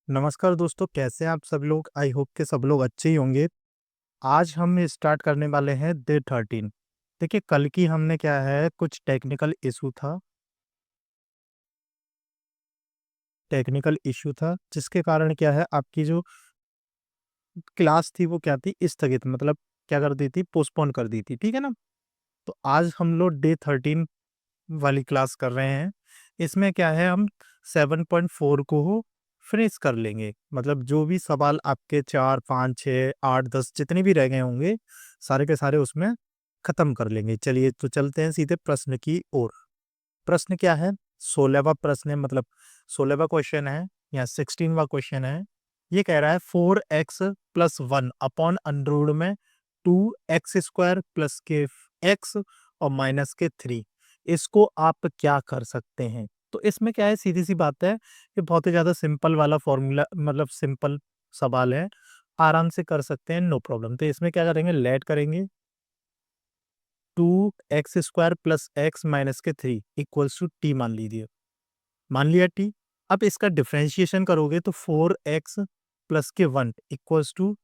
नमस्कार दोस्तों, कैसे हैं आप सब लोग। आई होप के सब लोग अच्छे ही होंगे। आज हम स्टार्ट करने वाले हैं डे 13। देखिए, कल की हमने क्या है, कुछ टेक्निकल इशू था जिसके कारण क्या है, आपकी जो क्लास थी वो क्या थी, स्थगित, मतलब क्या कर दी थी, पोस्टपोन कर दी थी। ठीक है ना। तो आज हम लोग डे 13 वाली क्लास कर रहे हैं। इसमें क्या है, हम 7.4 को फिनिश कर लेंगे। मतलब जो भी सवाल आपके 4, 5, 6, 8, 10 जितने भी रह गए होंगे, सारे के सारे उसमें खत्म कर लेंगे। चलिए तो चलते हैं सीधे प्रश्न की ओर। प्रश्न क्या है, 16वां प्रश्न है, मतलब 16वां क्वेश्चन है या 16वां क्वेश्चन है। ये कह रहा है 4x+1 अपॉन अंडर में 2x² प्लस के x और माइनस के 3, इसको आप क्या कर सकते हैं। तो इसमें क्या है, सीधी सी बात है, ये बहुत ही ज्यादा सिंपल वाला फॉर्मूला, मतलब सिंपल सवाल है, आराम से कर सकते हैं, नो प्रॉब्लम। तो इसमें क्या करेंगे, लेट करेंगे 2x² प्लस x माइनस के 3 इक्वल्स टू टी मान लीजिए। मान लिया टी। अब इसका डिफरेंशिएशन करोगे तो 4x प्लस के 1 equals to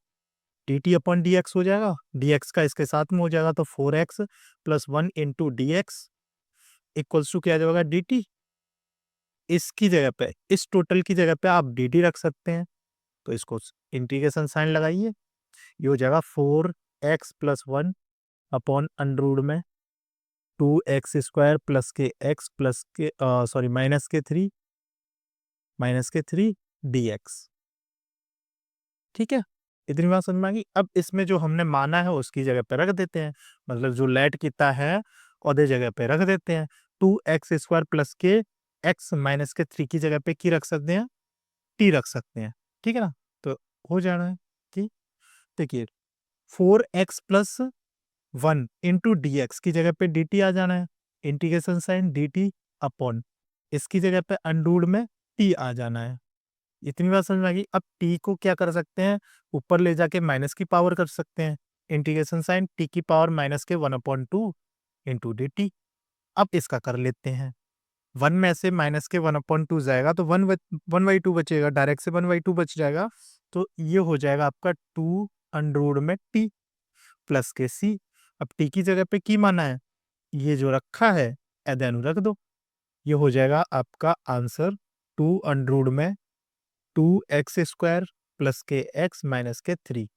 D T upon D X हो जाएगा। डी एक्स का इसके साथ में हो जाएगा, तो 4x+1 into D X equals to क्या जाएगा, डी टी। इसकी जगह पे, इस टोटल की जगह पे आप डी टी रख सकते हैं। तो इसको इंटीग्रेशन साइन लगाइए, ये हो जाएगा 4x+1 अपॉन अंडर में 2x² प्लस के x प्लस के सॉरी माइनस के 3 डी एक्स। ठीक है, इतनी बात समझ में आ गई। अब इसमें जो हमने माना है उसकी जगह पे रख देते हैं, मतलब जो लेट कितना है औधे जगह पे रख देते हैं। 2x² प्लस के x माइनस के 3 की जगह पे की रख सकते हैं, टी रख सकते हैं। ठीक है ना। तो हो जाना है कि, देखिए 4x+1 इंटू डी एक्स की जगह पे डी टी आ जाना है, integration sine D T upon इसकी जगह पे अंडूड में टी आ जाना है। इतनी बात समझ में आ गई। अब टी को क्या कर सकते हैं, ऊपर ले जाके माइनस की पावर कर सकते हैं, इंटीग्रेशन साइन टी की पावर -1/2 इंटू डी टी। अब इसका कर लेते हैं, 1 में से -1/2 जाएगा तो 1/2 बचेगा, डायरेक्ट से 1/2 बच जाएगा। तो ये हो जाएगा आपका 2 अंडर में टी प्लस के सी। अब टी की जगह पे की माना है, ये जो रखा है एदेनु रख दो। ये हो जाएगा आपका आंसर, 2 अंडर में 2x² प्लस के x माइनस के 3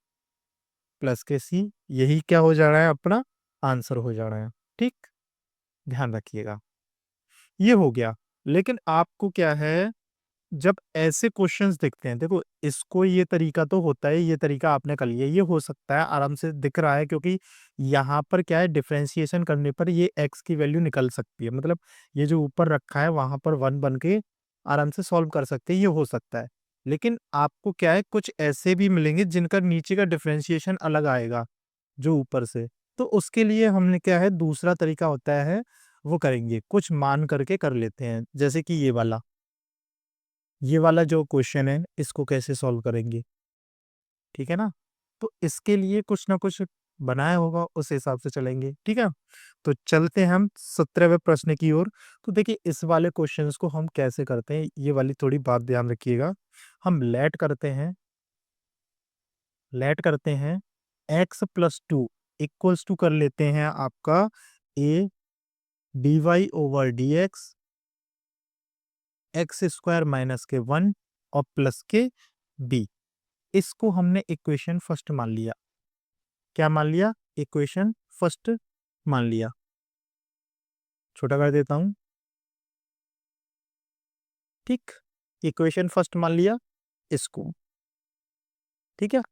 प्लस के सी। यही क्या हो जा रहा है, अपना आंसर हो जा रहा है। ठीक, ध्यान रखिएगा। ये हो गया। लेकिन आपको क्या है, जब ऐसे क्वेश्चंस दिखते हैं, देखो इसको, ये तरीका तो होता है, ये तरीका आपने कर लिया, ये हो सकता है, आराम से दिख रहा है, क्योंकि यहाँ पर क्या है, डिफरेंशिएशन करने पर ये x की वैल्यू निकल सकती है, मतलब ये जो ऊपर रखा है वहां पर 1 बन के आराम से सॉल्व कर सकते हैं, ये हो सकता है। लेकिन आपको क्या है, कुछ ऐसे भी मिलेंगे जिनका नीचे का डिफरेंशिएशन अलग आएगा जो ऊपर से। तो उसके लिए हमने क्या है, दूसरा तरीका होता है, वो करेंगे, कुछ मान करके कर लेते हैं। जैसे कि ये वाला जो क्वेश्चन है, इसको कैसे सॉल्व करेंगे। ठीक है ना। तो इसके लिए कुछ ना कुछ बनाया होगा, उस हिसाब से चलेंगे। ठीक है, तो चलते हैं हम 17वें प्रश्न की ओर। तो देखिए, इस वाले क्वेश्चंस को हम कैसे करते हैं, ये वाली थोड़ी बात ध्यान रखिएगा। हम लेट करते हैं x+2 इक्वल्स टू कर लेते हैं आपका a dy/dx x² माइनस के 1 और प्लस के b। इसको हमने इक्वेशन फर्स्ट मान लिया। क्या मान लिया, इक्वेशन फर्स्ट मान लिया। छोटा कर देता हूं। ठीक, इक्वेशन फर्स्ट मान लिया इसको। ठीक है,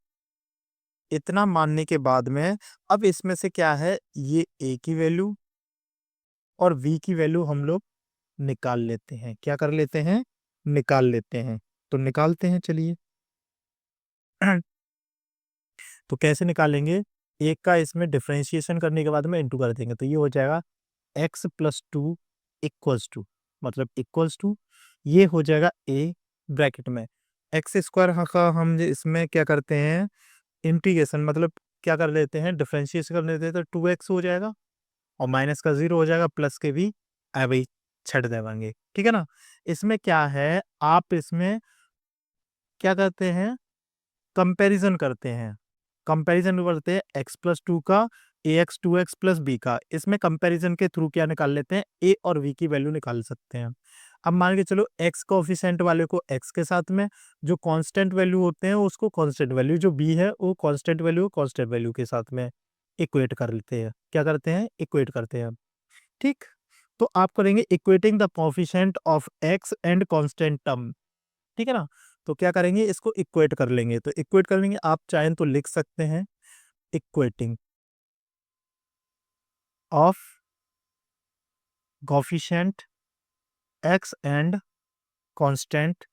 इतना मानने के बाद में अब इसमें से क्या है, ये a की वैल्यू और v की वैल्यू हम लोग निकाल लेते हैं। क्या कर लेते हैं, निकाल लेते हैं। तो निकालते हैं, चलिए। तो कैसे निकालेंगे, एक का इसमें डिफरेंशिएशन करने के बाद में इंटू कर देंगे, तो ये हो जाएगा x+2 इक्वल्स टू, मतलब इक्वल्स टू, ये हो जाएगा a ब्रैकेट में x² का हम इसमें क्या करते हैं, इंटीग्रेशन, मतलब क्या कर लेते हैं, डिफरेंशिएशन कर लेते हैं, तो 2x हो जाएगा और माइनस का 0 हो जाएगा, प्लस के भी वही छट देवांगे। ठीक है ना। इसमें क्या है, आप इसमें क्या करते हैं, कंपैरिजन करते हैं। कंपैरिजन करते हैं एक्स प्लस टू का A X two X plus B का। इसमें कंपैरिजन के थ्रू क्या निकाल लेते हैं, ए और बी की वैल्यू निकाल सकते हैं। अब मान के चलो एक्स कोएफिशिएंट वाले को एक्स के साथ में, जो कांस्टेंट वैल्यू होते हैं उसको कांस्टेंट वैल्यू, जो बी है वो कांस्टेंट वैल्यू के साथ में इक्वेट कर लेते हैं। क्या करते हैं, इक्वेट करते हैं। ठीक, तो आप करेंगे equating the coefficient of x and constant term. ठीक है ना, तो क्या करेंगे, इसको इक्वेट कर लेंगे। तो इक्वेट कर लेंगे, आप चाहें तो लिख सकते हैं equating of coefficient x and constant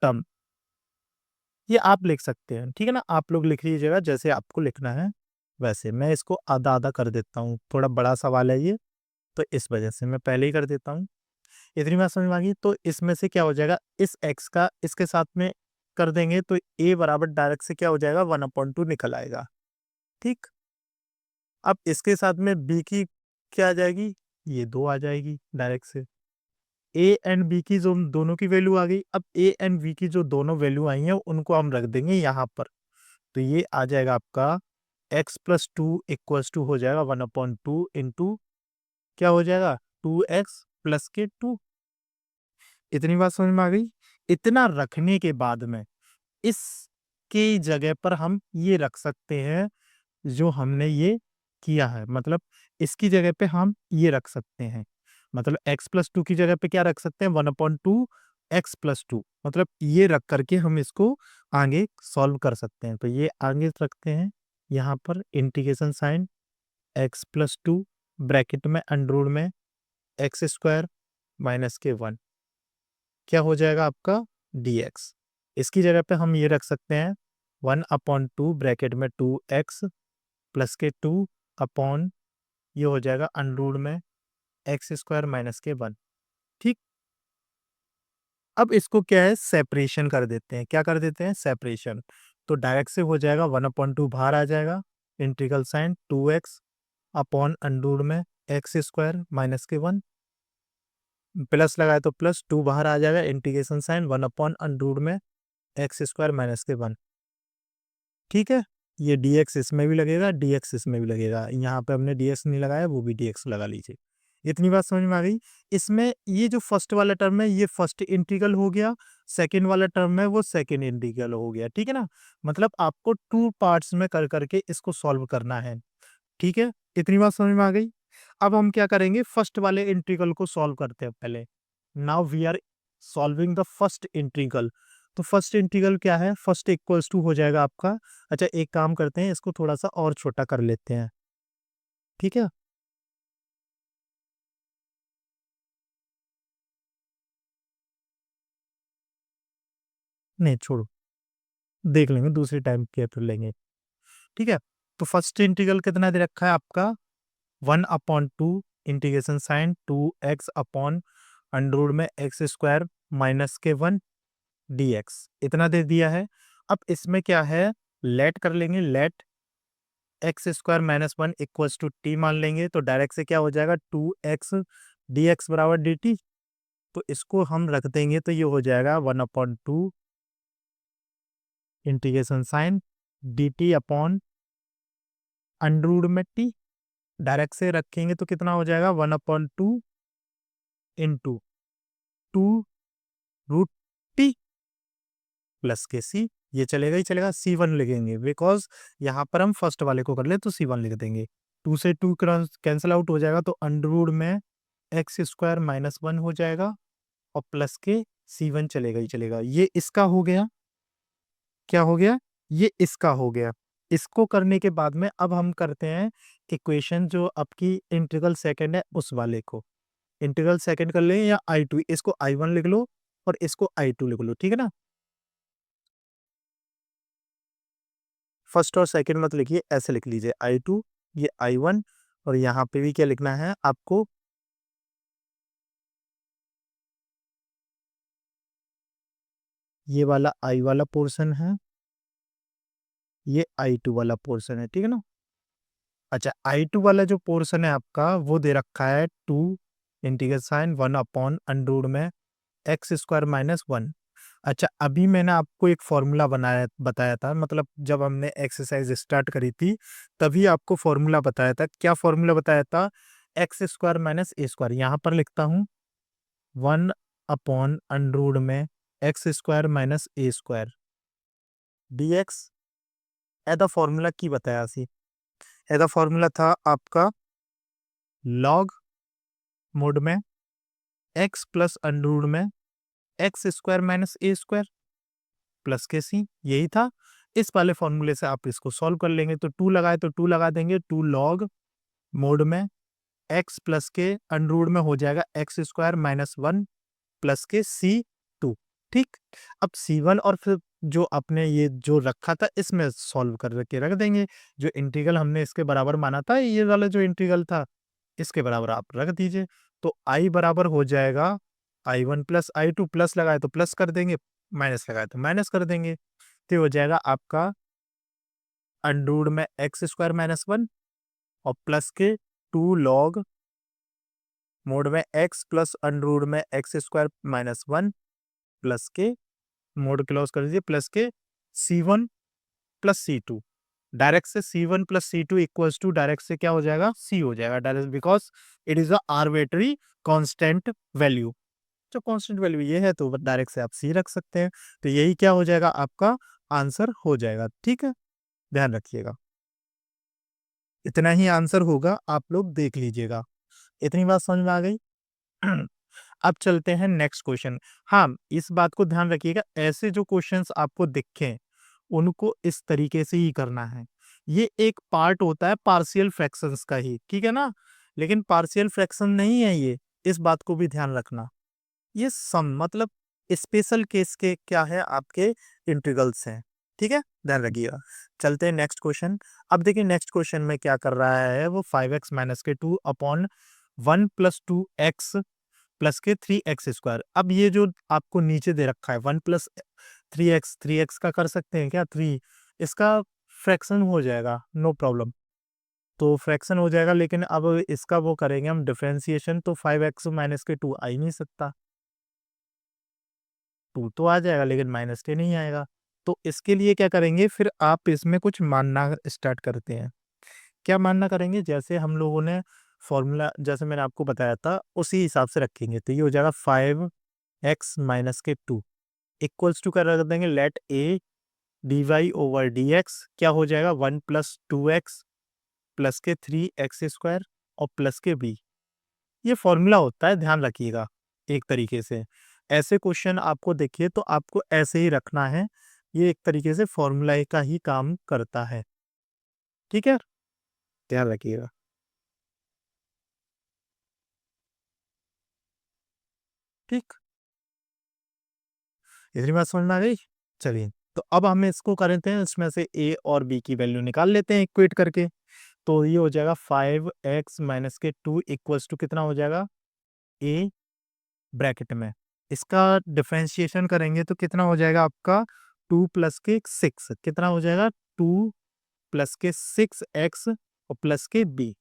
term, ये आप लिख सकते हैं। ठीक है ना, आप लोग लिख लीजिएगा जैसे आपको लिखना है वैसे। मैं इसको आधा आधा कर देता हूँ, थोड़ा बड़ा सवाल है ये, तो इस वजह से मैं पहले ही कर देता हूँ। इतनी बात समझ में आ गई। तो इसमें से क्या हो जाएगा, इस x का इसके साथ में कर देंगे तो a बराबर डायरेक्ट से क्या हो जाएगा, 1/2 निकल आएगा। ठीक, अब इसके साथ में b की क्या आ जाएगी, ये 2 आ जाएगी डायरेक्ट से। a एंड b की जो दोनों की वैल्यू आ गई। अब a एंड b की जो दोनों वैल्यू आई हैं उनको हम रख देंगे यहाँ पर। तो ये आ जाएगा आपका x plus two equals to हो जाएगा 1/2 इंटू क्या हो जाएगा, 2x प्लस के 2। इतनी बात समझ में आ गई। इतना रखने के बाद में इसकी जगह पर हम ये रख सकते हैं जो हमने ये किया है, मतलब इसकी जगह पे हम ये रख सकते हैं। मतलब x प्लस टू की जगह पे क्या रख सकते हैं, 1/2 एक्स प्लस टू, मतलब ये रख करके हम इसको आगे सॉल्व कर सकते हैं। तो ये आगे रखते हैं, यहाँ पर integration sign x plus two bracket में अंडर में एक्स स्क्वायर माइनस के 1, क्या हो जाएगा आपका dx। इसकी जगह पे हम ये रख सकते हैं 1/2 ब्रैकेट में 2x प्लस के 2 अपॉन, ये हो जाएगा अंडर में एक्स स्क्वायर माइनस के 1। ठीक, अब इसको क्या है, सेपरेशन कर देते हैं। क्या कर देते हैं, सेपरेशन। तो डायरेक्ट से हो जाएगा 1/2 बाहर आ जाएगा, integral sign 2x upon under में एक्स स्क्वायर माइनस के 1, प्लस लगाए तो प्लस 2 बाहर आ जाएगा, इंटीग्रेशन साइन 1/अंडर में एक्स स्क्वायर माइनस के 1। ठीक है, ये dx इसमें भी लगेगा, dx इसमें भी लगेगा। यहाँ पे हमने dx नहीं लगाया, वो भी dx लगा लीजिए। इतनी बात समझ में आ गई। इसमें ये जो फर्स्ट वाला टर्म है ये फर्स्ट इंटीग्रल हो गया, सेकंड वाला टर्म है वो सेकंड इंटीग्रल हो गया। ठीक है ना, मतलब आपको 2 पार्ट्स में कर करके इसको सॉल्व करना है। ठीक है, इतनी बात समझ में आ गई। अब हम क्या करेंगे, फर्स्ट वाले इंटीग्रल को सॉल्व करते हैं पहले। Now we are solving the first integral. तो फर्स्ट इंटीग्रल क्या है, फर्स्ट इक्वल्स टू हो जाएगा आपका, अच्छा एक काम करते हैं, इसको थोड़ा सा और छोटा कर लेते हैं। ठीक है, नहीं छोड़ो, देख लेंगे दूसरी टाइम के फिर लेंगे। ठीक है, तो फर्स्ट इंटीग्रल कितना दे रखा है आपका, 1/2 integration sign 2x upon under में एक्स स्क्वायर माइनस के 1 dx, इतना दे दिया है। अब इसमें क्या है, लेट कर लेंगे, let x square minus 1 equals to t मान लेंगे। तो डायरेक्ट से क्या हो जाएगा, 2x dx बराबर dt। तो इसको हम रख देंगे तो ये हो जाएगा 1/2 integration sign dt upon under में टी। डायरेक्ट से रखेंगे तो कितना हो जाएगा, 1/2 इंटू 2√t प्लस के सी। ये चलेगा ही चलेगा, C1 लिखेंगे बिकॉज यहाँ पर हम फर्स्ट वाले को कर ले तो C1 लिख देंगे। 2 से 2 कैंसिल आउट हो जाएगा तो अंडर में एक्स स्क्वायर माइनस 1 हो जाएगा और प्लस के C1 चलेगा ही चलेगा। ये इसका हो गया, क्या हो गया, ये इसका हो गया। इसको करने के बाद में अब हम करते हैं इक्वेशन जो आपकी इंटीग्रल सेकंड है उस वाले को। इंटीग्रल सेकंड कर लें या I2, इसको I1 लिख लो और इसको I2 लिख लो। ठीक है ना, फर्स्ट और सेकंड मत लिखिए, ऐसे लिख लीजिए I2, ये I1, और यहाँ पे भी क्या लिखना है आपको, ये वाला I वाला पोर्शन है, ये I2 वाला पोर्शन है। ठीक है ना, अच्छा I2 वाला जो पोर्शन है आपका वो दे रखा है 2 इंटीग्रल साइन 1/अंडर में एक्स स्क्वायर माइनस 1। अच्छा, अभी मैंने आपको एक फ़ॉर्मूला बताया था, मतलब जब हमने एक्सरसाइज़ स्टार्ट करी थी, तभी आपको फ़ॉर्मूला बताया था। क्या फ़ॉर्मूला बताया था? X square minus a square. यहाँ पर लिखता हूँ 1 अपॉन अंडर में x square minus a square dx. एदा फ़ॉर्मूला की बताया सी। एदा फ़ॉर्मूला था आपका लॉग मोड में एक्स प्लस अंडर में x square minus a square plus के सी, यही था। इस वाले फॉर्मूले से आप इसको सॉल्व कर लेंगे, तो 2 लगाए तो 2 लगा देंगे, 2 लॉग मोड में एक्स प्लस के अंडर में हो जाएगा एक्स स्क्वायर माइनस 1 प्लस के सी 2। ठीक, अब C1 और फिर जो आपने ये जो रखा था इसमें सॉल्व कर के रख देंगे। जो इंटीग्रल हमने इसके बराबर माना था, ये वाला जो इंटीग्रल था, इसके बराबर आप रख दीजिए। तो आई बराबर हो जाएगा I1 प्लस I2, प्लस लगाए तो प्लस कर देंगे, माइनस लगाए तो माइनस कर देंगे। तो ये हो जाएगा आपका अंडर में एक्स स्क्वायर माइनस 1 और प्लस के 2 लॉग मोड में एक्स प्लस अंडर में एक्स स्क्वायर माइनस 1 प्लस के मोड क्लोज कर दीजिए, प्लस के C1 प्लस C2। डायरेक्ट से C1 plus C2 equals to direct से क्या हो जाएगा? C हो जाएगा direct, because it is a arbitrary constant value. जो कांस्टेंट वैल्यू ये है तो डायरेक्ट से आप C रख सकते हैं। तो यही क्या हो जाएगा? आपका आंसर हो जाएगा। ठीक है, ध्यान रखिएगा, इतना ही आंसर होगा, आप लोग देख लीजिएगा। इतनी बात समझ में आ गई? अब चलते हैं नेक्स्ट क्वेश्चन। हाँ, इस बात को ध्यान रखिएगा, ऐसे जो क्वेश्चंस आपको दिखें उनको इस तरीके से ही करना है। ये एक पार्ट होता है पार्शियल फ्रैक्शंस का ही, ठीक है ना? लेकिन पार्शियल फ्रैक्शन नहीं है ये, इस बात को भी ध्यान रखना। ये सम मतलब स्पेशल केस के क्या है, आपके इंटीग्रल्स हैं। ठीक है, ध्यान रखिएगा। चलते हैं नेक्स्ट क्वेश्चन। अब देखिए नेक्स्ट क्वेश्चन में क्या कर रहा है वो, 5x माइनस के 2 अपॉन 1 प्लस 2x प्लस के 3x स्क्वायर। अब ये जो आपको नीचे दे रखा है 1 प्लस 3x, 3x का कर सकते हैं क्या 3, इसका फ्रैक्शन हो जाएगा, नो प्रॉब्लम। तो फ्रैक्शन हो जाएगा, लेकिन अब इसका वो करेंगे हम डिफरेंशिएशन, तो 5x माइनस के 2 आ ही नहीं सकता। 2 तो आ जाएगा लेकिन माइनस के नहीं आएगा। तो इसके लिए क्या करेंगे, फिर आप इसमें कुछ मानना स्टार्ट करते हैं। क्या मानना करेंगे? जैसे हम लोगों ने फॉर्मूला जैसे मैंने आपको बताया था उसी हिसाब से रखेंगे। तो ये हो जाएगा 5x माइनस के 2 इक्वल्स टू कर रख देंगे let a d y over d x. क्या हो जाएगा? 1 प्लस 2x प्लस के 3x स्क्वायर और प्लस के b। ये फॉर्मूला होता है, ध्यान रखिएगा। एक तरीके से ऐसे क्वेश्चन आपको देखिए तो आपको ऐसे ही रखना है। ये एक तरीके से फॉर्मूला का ही काम करता है। ठीक है, ध्यान रखिएगा। ठीक, इतनी बात समझ में आ गई? चलिए, तो अब हम इसको करते हैं, इसमें से a और b की वैल्यू निकाल लेते हैं इक्वेट करके। तो ये हो जाएगा 5x माइनस के 2 इक्वल्स टू कितना हो जाएगा? a ब्रैकेट में इसका डिफरेंशिएशन करेंगे तो कितना हो जाएगा आपका? 2 प्लस के 6, कितना हो जाएगा? 2 प्लस के 6x और प्लस के b।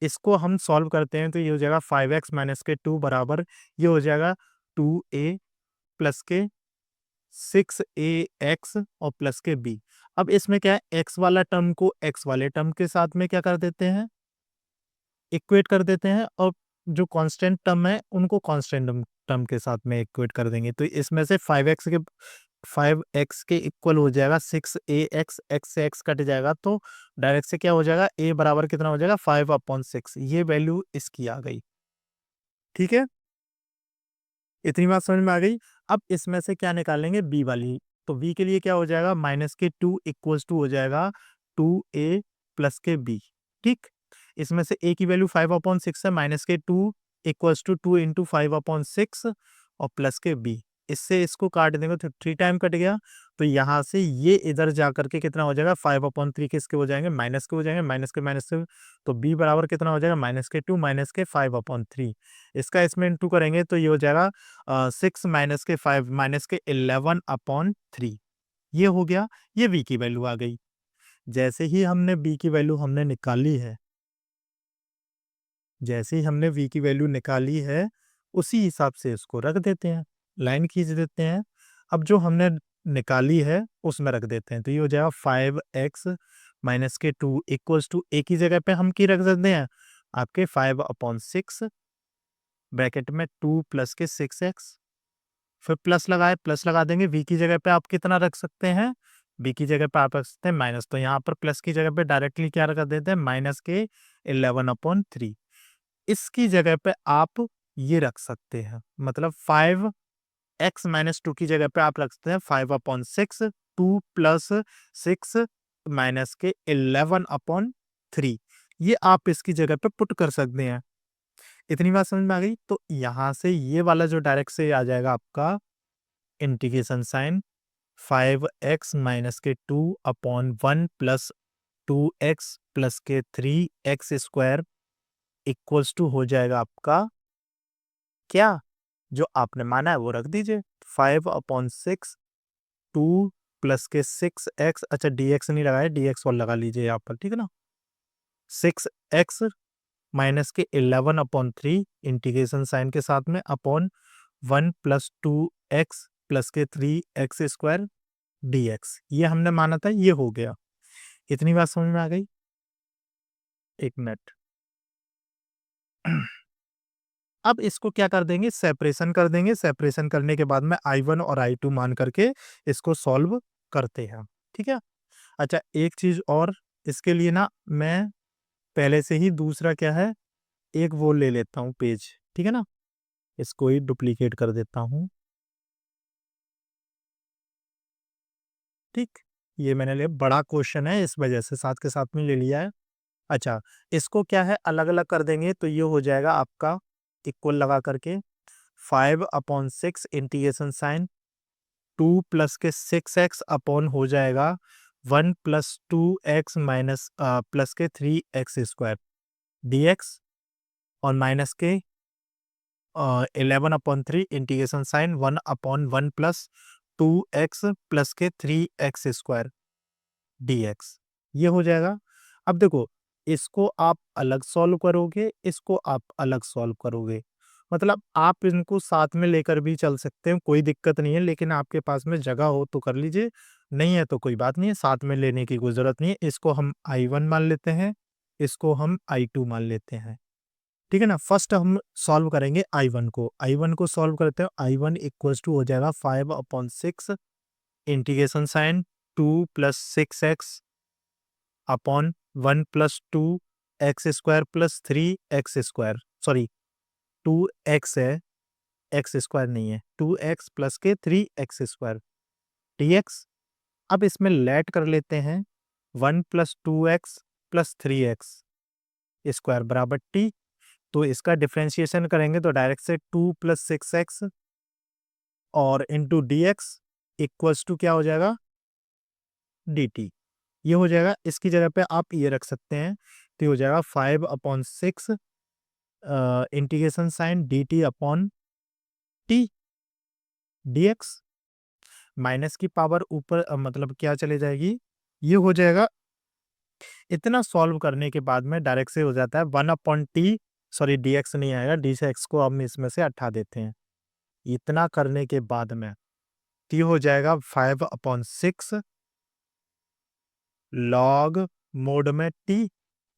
इसको हम सॉल्व करते हैं तो ये हो जाएगा 5x माइनस के 2 बराबर, ये हो जाएगा 2a प्लस के 6ax और प्लस के b। अब इसमें क्या है, x वाला टर्म को x वाले टर्म के साथ में क्या कर देते हैं? इक्वेट कर देते हैं, और जो कांस्टेंट टर्म है उनको कांस्टेंट टर्म के साथ में इक्वेट कर देंगे। तो इसमें से 5x के इक्वल हो जाएगा 6ax, x से x कट जाएगा तो डायरेक्ट से क्या हो जाएगा? a बराबर कितना हो जाएगा? 5/6। ये वैल्यू इसकी आ गई। ठीक है, इतनी बात समझ में आ गई। अब इसमें से क्या निकालेंगे? b वाली। तो b के लिए क्या हो जाएगा? माइनस के 2 इक्वल्स टू हो जाएगा 2a प्लस के b। ठीक, इसमें से a की वैल्यू 5/6 है, माइनस के 2 इक्वल्स टू 2 इंटू 5/6 और प्लस के b। इससे इसको काट देंगे तो 3 टाइम कट गया। तो यहाँ से ये इधर जा करके कितना हो जाएगा? 5/3 किसके हो जाएंगे? माइनस के हो जाएंगे, माइनस के माइनस से। तो b बराबर कितना हो जाएगा? माइनस के 2 माइनस के 5/3। इसका इसमें इंटू करेंगे तो ये हो जाएगा 6 माइनस के 5 माइनस के 11/3। ये हो गया, ये b की वैल्यू आ गई। जैसे ही हमने b की वैल्यू हमने निकाली है, जैसे ही हमने v की वैल्यू निकाली है, उसी हिसाब से इसको रख देते हैं, लाइन खींच देते हैं। अब जो हमने निकाली है उसमें रख देते हैं, तो ये हो जाएगा 5x माइनस के 2 इक्वल्स टू एक ही जगह पे हम की रख सकते हैं आपके 5/6 ब्रैकेट में 2 प्लस के 6x, फिर प्लस लगाए, प्लस लगा देंगे। v की जगह पे आप कितना रख सकते हैं, b की जगह पे आप रख सकते हैं माइनस, तो यहाँ पर प्लस की जगह पे डायरेक्टली क्या रख देते हैं माइनस के 11/3। इसकी जगह पे आप ये रख सकते हैं, मतलब 5x माइनस 2 की जगह पे आप रख सकते हैं 5/6, 2 प्लस 6 माइनस के 11/3। ये आप इसकी जगह पे पुट कर सकते हैं। इतनी बात समझ में आ गई? तो यहाँ से ये वाला जो डायरेक्ट से आ जाएगा आपका इंटीग्रेशन साइन 5x माइनस के 2/1 प्लस 2x प्लस के 3x स्क्वायर इक्वल्स टू हो जाएगा आपका क्या, जो आपने माना है वो रख दीजिए 5/6 2 प्लस के 6x, अच्छा dx नहीं लगाया, dx और लगा लीजिए यहाँ पर, ठीक है ना। 6x माइनस के 11/3 इंटीग्रेशन साइन के साथ में अपॉन 1 प्लस 2x प्लस के 3x स्क्वायर dx, ये हमने माना था, ये हो गया। इतनी बात समझ में आ गई? एक मिनट। अब इसको क्या कर देंगे, सेपरेशन कर देंगे। सेपरेशन करने के बाद में I1 और I2 मान करके इसको सॉल्व करते हैं, ठीक है। अच्छा एक चीज और, इसके लिए ना मैं पहले से ही दूसरा क्या है, एक वो ले लेता हूँ पेज, ठीक है ना। इसको ही डुप्लीकेट कर देता हूँ, ठीक। ये मैंने ले, बड़ा क्वेश्चन है इस वजह से साथ के साथ में ले लिया है। अच्छा इसको क्या है अलग अलग कर देंगे, तो ये हो जाएगा आपका इक्वल लगा करके 5/6 इंटीग्रेशन साइन 2 प्लस के 6x अपॉन हो जाएगा 1 प्लस 2x माइनस प्लस के 3x स्क्वायर dx और माइनस के 11/3 integration sign 1/1 plus 2x plus के 3x स्क्वायर dx, ये हो जाएगा। अब देखो इसको आप अलग सॉल्व करोगे, इसको आप अलग सॉल्व करोगे, मतलब आप इनको साथ में लेकर भी चल सकते हैं, कोई दिक्कत नहीं है, लेकिन आपके पास में जगह हो तो कर लीजिए, नहीं है तो कोई बात नहीं है, साथ में लेने की कोई जरूरत नहीं है। इसको हम I1 मान लेते हैं, इसको हम I2 मान लेते हैं, ठीक है ना। फर्स्ट हम सॉल्व करेंगे I1 को सॉल्व करते हैं। I1 इक्वल्स टू हो जाएगा 5/6 integration sign 2 plus 6x upon 1 plus 2x स्क्वायर प्लस 3x स्क्वायर, सॉरी 2x है, x स्क्वायर नहीं है, 2x प्लस के 3x स्क्वायर dx। अब इसमें लेट कर लेते हैं 1 plus 2x plus 3x square बराबर t, तो इसका डिफ्रेंशिएशन करेंगे तो डायरेक्ट से 2 प्लस 6x और इंटू dx इक्वल्स टू क्या हो जाएगा dt, ये हो जाएगा। इसकी जगह पे आप ये रख सकते हैं, तो ये हो जाएगा 5/6 integration sign dt upon t dx, minus की पावर ऊपर मतलब क्या चले जाएगी, ये हो जाएगा। इतना सॉल्व करने के बाद में डायरेक्ट से हो जाता है 1/t, सॉरी dx नहीं आएगा, d से x को हम इसमें से हटा देते हैं। इतना करने के बाद में t हो जाएगा 5/6 लॉग मोड में t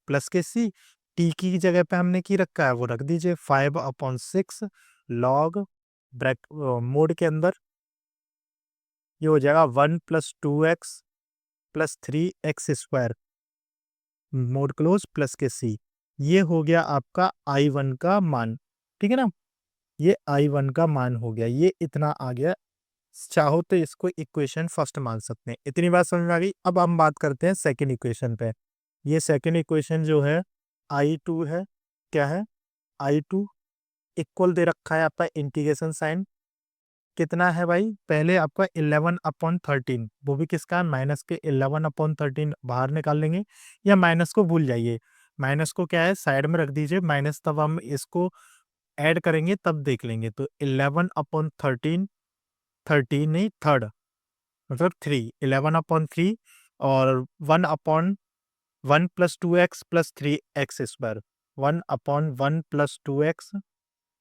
प्लस के c, t की जगह पे हमने की रखा है वो रख दीजिए 5/6 लॉग ब्रैक मोड के अंदर, ये हो जाएगा 1 plus 2x plus 3x square mode close plus के c, ये हो गया आपका I1 का मान, ठीक है ना। ये I1 का मान हो गया, ये इतना आ गया। चाहो तो इसको इक्वेशन फर्स्ट मान सकते हैं। इतनी बात समझ में आ गई। अब हम बात करते हैं सेकंड इक्वेशन पे। ये सेकंड इक्वेशन जो है I2 है, क्या है I2 इक्वल दे रखा है आपका इंटीग्रेशन साइन कितना है भाई, पहले आपका 11/13, वो भी किसका है माइनस के 11/13 बाहर निकाल लेंगे, या माइनस को भूल जाइए, माइनस को क्या है साइड में रख दीजिए, माइनस तब हम इसको ऐड करेंगे तब देख लेंगे। तो 11/13, 13 नहीं थर्ड मतलब 3, 11/3 और 1/1 plus 2x plus 3x square, 1/1 plus 2x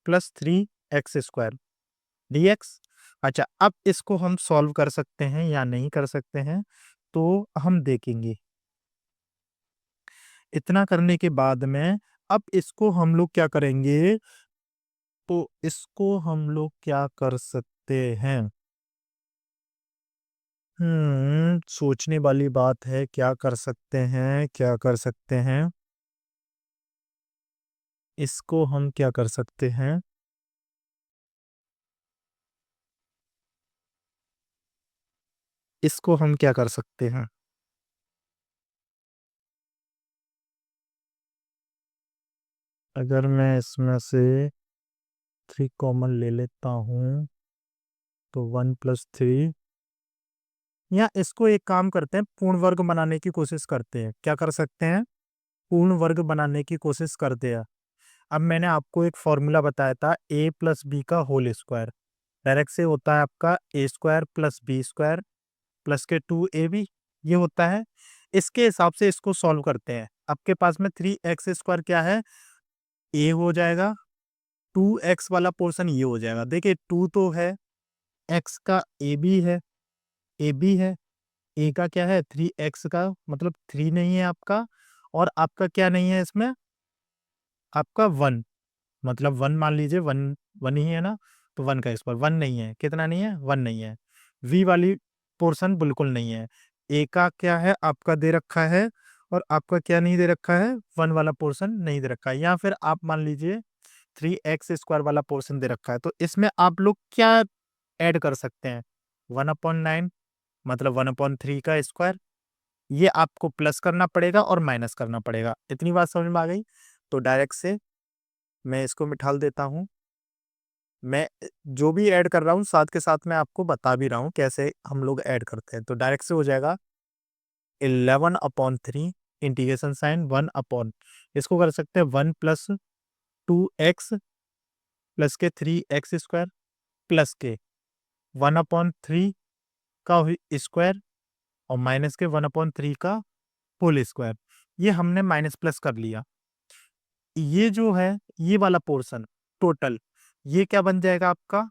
plus 3x square dx। अच्छा, अब इसको हम सॉल्व कर सकते हैं या नहीं कर सकते हैं, तो हम देखेंगे। इतना करने के बाद में अब इसको हम लोग क्या करेंगे, तो इसको हम लोग क्या कर सकते हैं? सोचने वाली बात है, क्या कर सकते हैं, क्या कर सकते हैं? इसको हम क्या कर सकते हैं? इसको हम क्या कर सकते हैं? अगर मैं इसमें से 3 कॉमन ले लेता हूँ, तो 1 प्लस 3, या इसको एक काम करते हैं, पूर्ण वर्ग बनाने की कोशिश करते हैं। क्या कर सकते हैं? पूर्ण वर्ग बनाने की कोशिश करते हैं। अब मैंने आपको एक फॉर्मूला बताया था, a प्लस बी का होल स्क्वायर। डायरेक्ट से होता है आपका A square plus B square plus के 2ab, ये होता है। इसके हिसाब से इसको सॉल्व करते हैं। आपके पास में 3x स्क्वायर क्या है, a हो जाएगा, 2x वाला पोर्शन ये हो जाएगा। देखिए 2 तो है, x का ab है, a का क्या है 3x का, मतलब 3 नहीं है आपका, और आपका क्या नहीं है इसमें, आपका 1, मतलब 1 मान लीजिए, 1 1 ही है ना, तो 1 का स्क्वायर 1 नहीं है, कितना नहीं है, 1 नहीं है। v वाली पोर्शन बिल्कुल नहीं है। a का क्या है आपका दे रखा है, और आपका क्या नहीं दे रखा है, 1 वाला पोर्शन नहीं दे रखा है। या फिर आप मान लीजिए 3x स्क्वायर वाला पोर्शन दे रखा है, तो इसमें आप लोग क्या ऐड कर सकते हैं, 1/9, मतलब 1/3 का स्क्वायर, ये आपको प्लस करना पड़ेगा और माइनस करना पड़ेगा। इतनी बात समझ में आ गई? तो डायरेक्ट से मैं इसको मिटाल देता हूँ। मैं जो भी ऐड कर रहा हूँ साथ के साथ मैं आपको बता भी रहा हूँ कैसे हम लोग ऐड करते हैं। तो डायरेक्ट से हो जाएगा 11/3 इंटीग्रेशन साइन 1 अपॉन, इसको कर सकते हैं 1 प्लस 2x प्लस के 3x स्क्वायर प्लस के 1/3 का स्क्वायर और माइनस के 1/3 का होल स्क्वायर। ये हमने माइनस प्लस कर लिया। ये जो है, ये वाला पोर्शन टोटल, ये क्या बन जाएगा आपका,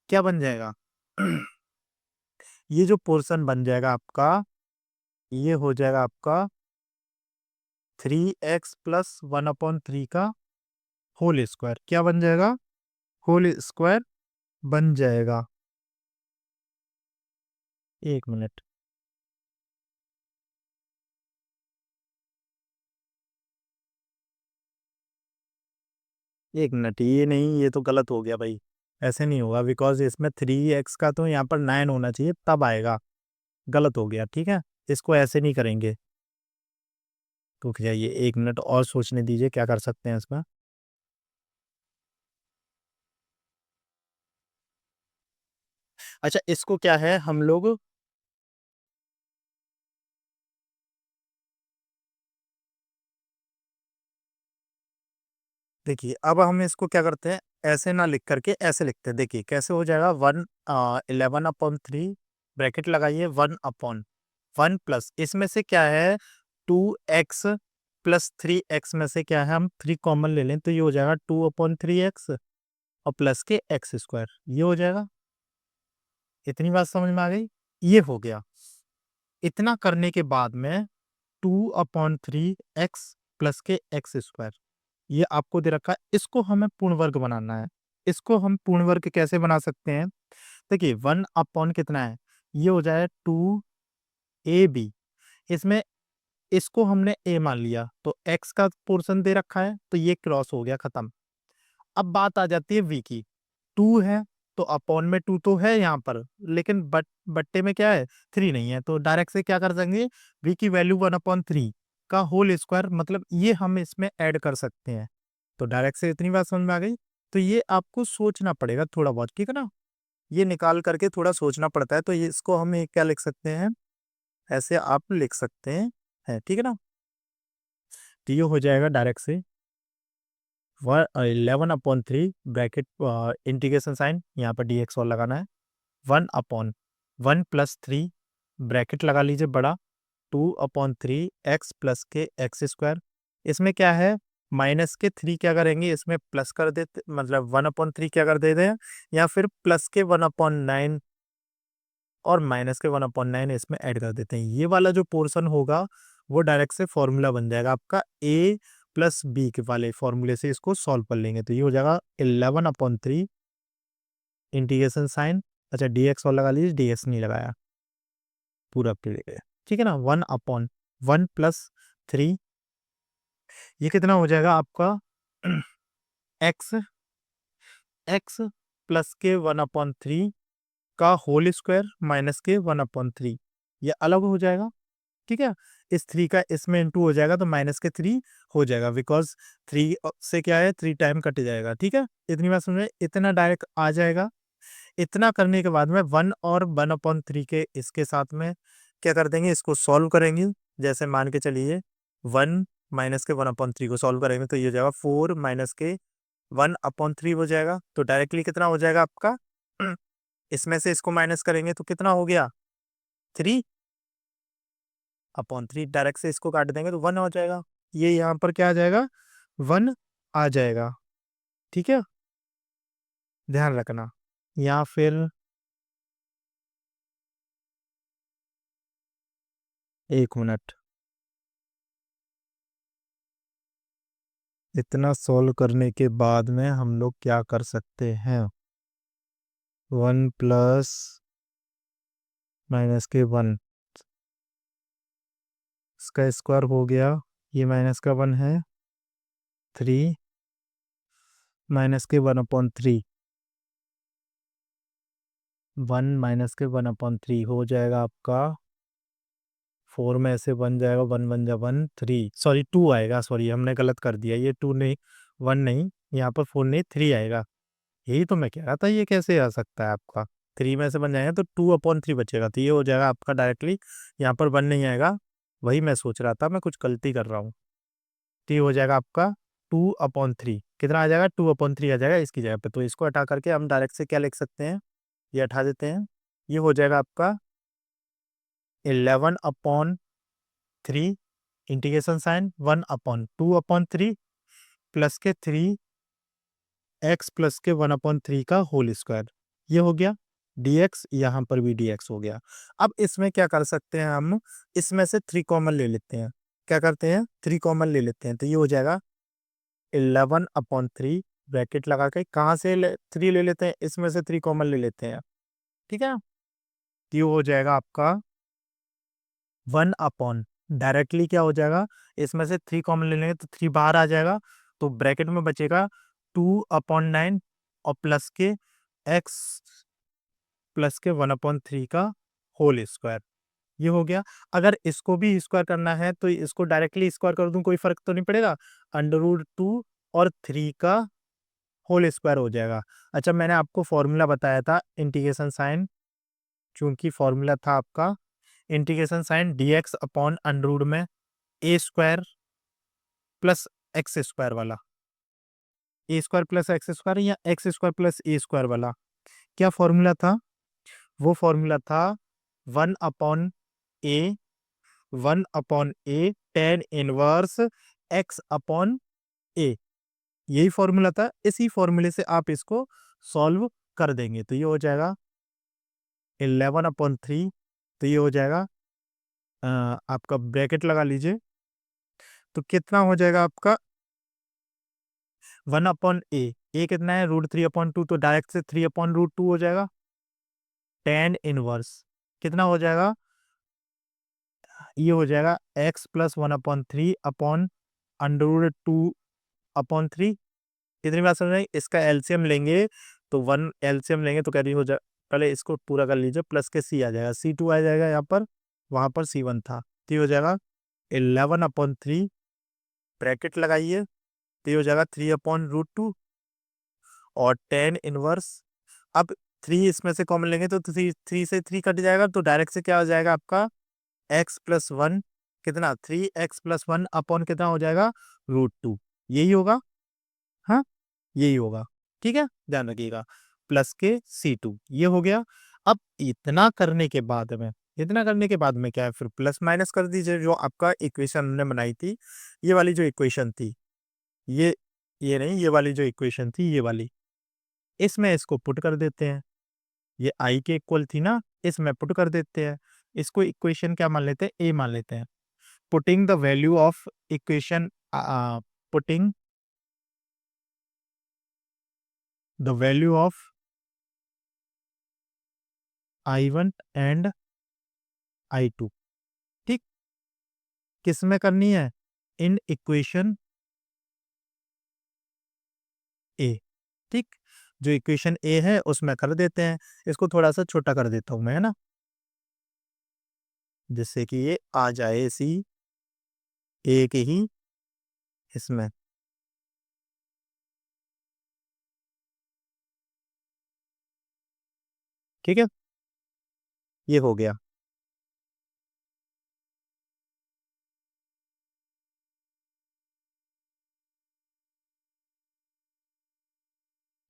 क्या बन जाएगा? ये जो पोर्शन बन जाएगा आपका, ये हो जाएगा आपका 3x प्लस 1/3 का होल स्क्वायर। क्या बन जाएगा? होल स्क्वायर बन जाएगा। एक मिनट, एक मिनट, ये नहीं, ये तो गलत हो गया भाई। ऐसे नहीं होगा, बिकॉज इसमें 3x का तो यहाँ पर 9 होना चाहिए, तब आएगा। गलत हो गया, ठीक है। इसको ऐसे नहीं करेंगे। तो जाइए, एक मिनट और सोचने दीजिए क्या कर सकते हैं इसमें। अच्छा, इसको क्या है हम लोग, देखिए अब हम इसको क्या करते हैं, ऐसे ना लिख करके ऐसे लिखते हैं। देखिए कैसे हो जाएगा, 11/3 ब्रैकेट लगाइए, 1/1 प्लस इसमें से क्या है 2x प्लस 3x में से क्या है, हम 3 कॉमन ले लें तो ये हो जाएगा 2/3x और प्लस के x स्क्वायर, ये हो जाएगा। इतनी बात समझ में आ गई? ये हो गया। इतना करने के बाद में 2/3x प्लस के x स्क्वायर, ये आपको दे रखा है। इसको हमें पूर्ण वर्ग बनाना है। इसको हम पूर्ण वर्ग कैसे बना सकते हैं? देखिए 1 कितना है, ये हो जाए 2ab। इसमें इसको हमने a मान लिया, तो x का पोर्शन दे रखा है, तो ये क्रॉस हो गया, खत्म। अब बात आ जाती है v की। 2 है तो अपॉन में 2 तो है यहाँ पर, लेकिन बट्टे में क्या है, 3 नहीं है। तो डायरेक्ट से क्या कर देंगे, v की वैल्यू 1/3 का होल स्क्वायर, मतलब ये हम इसमें ऐड कर सकते हैं। तो डायरेक्ट से इतनी बात समझ में आ गई। तो ये आपको सोचना पड़ेगा थोड़ा बहुत, ठीक है ना, ये निकाल करके थोड़ा सोचना पड़ता है। तो ये इसको हम एक क्या लिख सकते हैं, ऐसे आप लिख सकते हैं, है ठीक है ना। तो ये हो जाएगा डायरेक्ट से 11/3 ब्रैकेट, इंटीग्रेशन साइन यहाँ पर dx और लगाना है, 1/1 प्लस 3 ब्रैकेट लगा लीजिए बड़ा, 2/3 x प्लस के x स्क्वायर। इसमें क्या है, माइनस के 3 क्या करेंगे, इसमें प्लस कर देते, मतलब 1/3 क्या कर देते हैं, या फिर प्लस के 1/9 और माइनस के 1/9 इसमें ऐड कर देते हैं। ये वाला जो पोर्शन होगा वो डायरेक्ट से फॉर्मूला बन जाएगा आपका, a प्लस बी के वाले फॉर्मूले से इसको सॉल्व कर लेंगे तो ये हो जाएगा 11/3 इंटीग्रेशन साइन, अच्छा dx और लगा लीजिए, dx नहीं लगाया, पूरा पीरियड, ठीक है ना। 1/1 प्लस 3, ये कितना हो जाएगा आपका x x प्लस के 1/3 का होल स्क्वायर माइनस के 1/3, ये अलग हो जाएगा, ठीक है। इस 3 का इसमें इंटू हो जाएगा तो माइनस के 3 हो जाएगा, बिकॉज 3 से क्या है, 3 टाइम कट जाएगा, ठीक है। इतनी बात समझ में, इतना डायरेक्ट आ जाएगा। इतना करने के बाद में 1 और 1/3 के इसके साथ में क्या कर देंगे, इसको सॉल्व करेंगे। जैसे मान के चलिए 1 माइनस के 1/3 को सॉल्व करेंगे तो ये हो जाएगा 4 माइनस के 1/3 हो जाएगा, तो डायरेक्टली कितना हो जाएगा आपका इसमें से इसको माइनस करेंगे तो कितना हो गया, 3/3, डायरेक्ट से इसको काट देंगे तो 1 हो जाएगा। ये यहाँ पर क्या आ जाएगा, 1 आ जाएगा, ठीक है, ध्यान रखना। या फिर एक मिनट, इतना सॉल्व करने के बाद में हम लोग क्या कर सकते हैं, 1 प्लस माइनस के 1 इसका स्क्वायर हो गया, ये माइनस का 1 है, 3 माइनस के 1/3, 1 माइनस के 1/3 हो जाएगा आपका 4 में ऐसे बन जाएगा, 1 बन जा 1, 3 सॉरी 2 आएगा, सॉरी हमने गलत कर दिया, ये 2 नहीं, 1 नहीं, यहाँ पर 4 नहीं 3 आएगा। यही तो मैं कह रहा था, ये कैसे आ सकता है आपका, 3 में से बन जाएगा तो 2/3 बचेगा, तो ये हो जाएगा आपका डायरेक्टली, यहाँ पर 1 नहीं आएगा, वही मैं सोच रहा था, मैं कुछ गलती कर रहा हूँ। तो ये हो जाएगा आपका 2/3, कितना आ जाएगा, 2/3 आ जाएगा इसकी जगह पे, तो इसको हटा करके हम डायरेक्ट से क्या लिख सकते हैं, ये हटा देते हैं, ये हो जाएगा आपका 11/3 इंटीग्रेशन साइन 1/2/3 प्लस के 3x प्लस के 1/3 का होल स्क्वायर, ये हो गया dx, यहाँ पर भी dx हो गया। अब इसमें क्या कर सकते हैं हम, इसमें से 3 कॉमन ले लेते हैं, क्या करते हैं 3 कॉमन ले लेते हैं, तो ये हो जाएगा 11/3 ब्रैकेट लगा के, कहाँ से 3 ले लेते हैं, इसमें से 3 कॉमन ले लेते हैं, ठीक है। तो ये हो जाएगा आपका 1 डायरेक्टली क्या हो जाएगा, इसमें से 3 कॉमन ले लेंगे तो 3 बाहर आ जाएगा, तो ब्रैकेट में बचेगा 2/9 और प्लस के x प्लस के 1/3 का होल स्क्वायर, ये हो गया। अगर इसको भी स्क्वायर करना है तो इसको डायरेक्टली स्क्वायर कर दूं, कोई फर्क तो नहीं पड़ेगा, √2 और 3 का होल स्क्वायर हो जाएगा। अच्छा, मैंने आपको फॉर्मूला बताया था इंटीग्रेशन साइन, चूंकि फॉर्मूला था आपका integration sign dx upon under में a square plus x square वाला, a square plus x square या x square plus a square वाला, क्या फॉर्मूला था, वो फॉर्मूला था 1/a 1/a tan inverse x/a, यही फॉर्मूला था। इसी फॉर्मूले से आप इसको सॉल्व कर देंगे तो ये हो जाएगा 11/3, तो ये हो जाएगा आपका ब्रैकेट लगा लीजिए, तो कितना हो जाएगा आपका 1/a, ए कितना है √3/2, तो डायरेक्ट से 3/√2 हो जाएगा, tan इनवर्स कितना हो जाएगा, ये हो जाएगा x प्लस 1/3 अपॉन √2/3, कितनी बात समझ रहे हैं, इसका एलसीएम लेंगे तो 1 एलसीएम लेंगे तो कैरी हो जाए, पहले इसको पूरा कर लीजिए, प्लस के c आ जाएगा, c2 आ जाएगा यहाँ पर, वहां पर c1 था, तो ये हो जाएगा 11/3 ब्रैकेट लगाइए, तो ये हो जाएगा 3/√2 और tan इनवर्स, अब 3 इसमें से कॉमन लेंगे तो 3 से 3 कट जाएगा, तो डायरेक्ट से क्या हो जाएगा आपका x प्लस 1, कितना 3x प्लस 1 अपॉन कितना हो जाएगा √2, यही होगा, हाँ यही होगा, ठीक है, ध्यान रखिएगा, प्लस के c2, ये हो गया। अब इतना करने के बाद में, इतना करने के बाद में क्या है, फिर प्लस माइनस कर दीजिए, जो आपका इक्वेशन हमने बनाई थी, ये वाली जो इक्वेशन थी, ये नहीं, ये वाली जो इक्वेशन थी ये वाली, इसमें इसको पुट कर देते हैं। ये आई के इक्वल थी ना, इसमें पुट कर देते हैं। इसको इक्वेशन क्या मान लेते हैं, ए मान लेते हैं। Putting the value of equation, putting the value of I1 and I2, ठीक, किस में करनी है, इन इक्वेशन ए, ठीक, जो इक्वेशन ए है उसमें कर देते हैं। इसको थोड़ा सा छोटा कर देता हूं मैं, है ना, जिससे कि ये आ जाए इसी ए के ही इसमें। ठीक है, ये हो गया।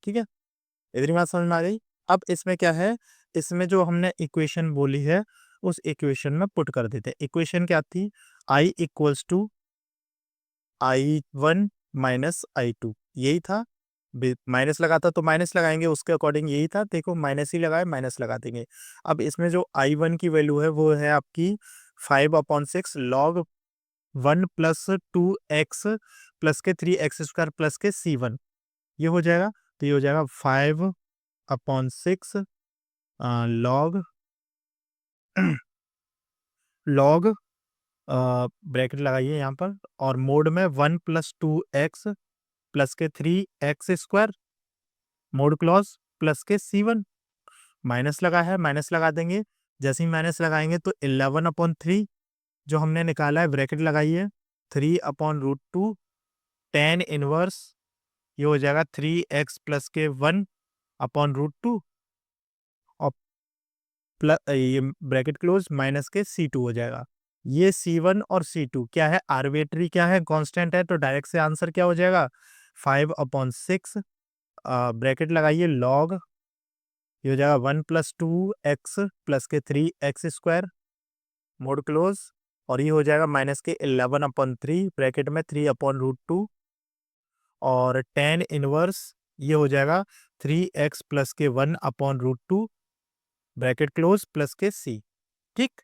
ठीक है, इतनी बात समझ में आ गई। अब इसमें क्या है, इसमें जो हमने इक्वेशन बोली है उस इक्वेशन में पुट कर देते हैं। इक्वेशन क्या थी, I equals to I1 minus I2, यही था। माइनस लगा था तो माइनस लगाएंगे, उसके अकॉर्डिंग यही था। देखो माइनस ही लगाए, माइनस लगा देंगे। अब इसमें जो I1 की वैल्यू है वो है आपकी 5/6 लॉग 1 प्लस 2x प्लस के 3x² प्लस के C1, ये हो जाएगा। तो ये हो जाएगा 5/6 लॉग लॉग, ब्रैकेट लगाइए यहाँ पर, और मोड में 1 प्लस 2x प्लस के 3x², मोड क्लॉज प्लस के C1, माइनस लगा है, माइनस लगा देंगे। जैसे ही माइनस लगाएंगे तो 11/3 जो हमने निकाला है, ब्रैकेट लगाइए, 3/√2 tan इनवर्स, ये हो जाएगा 3x प्लस के 1/√2, और प्लस ये ब्रैकेट क्लोज, माइनस के C2 हो जाएगा। ये C1 और C2 क्या है, आर्बिट्री क्या है, कांस्टेंट है, तो डायरेक्ट से आंसर क्या हो जाएगा, 5/6, ब्रैकेट लगाइए, लॉग, ये हो जाएगा 1 प्लस 2x प्लस के 3x², मोड क्लोज, और ये हो जाएगा माइनस के 11/3 ब्रैकेट में 3/√2, और tan इनवर्स ये हो जाएगा 3x प्लस के 1/√2 ब्रैकेट क्लोज प्लस के C। ठीक,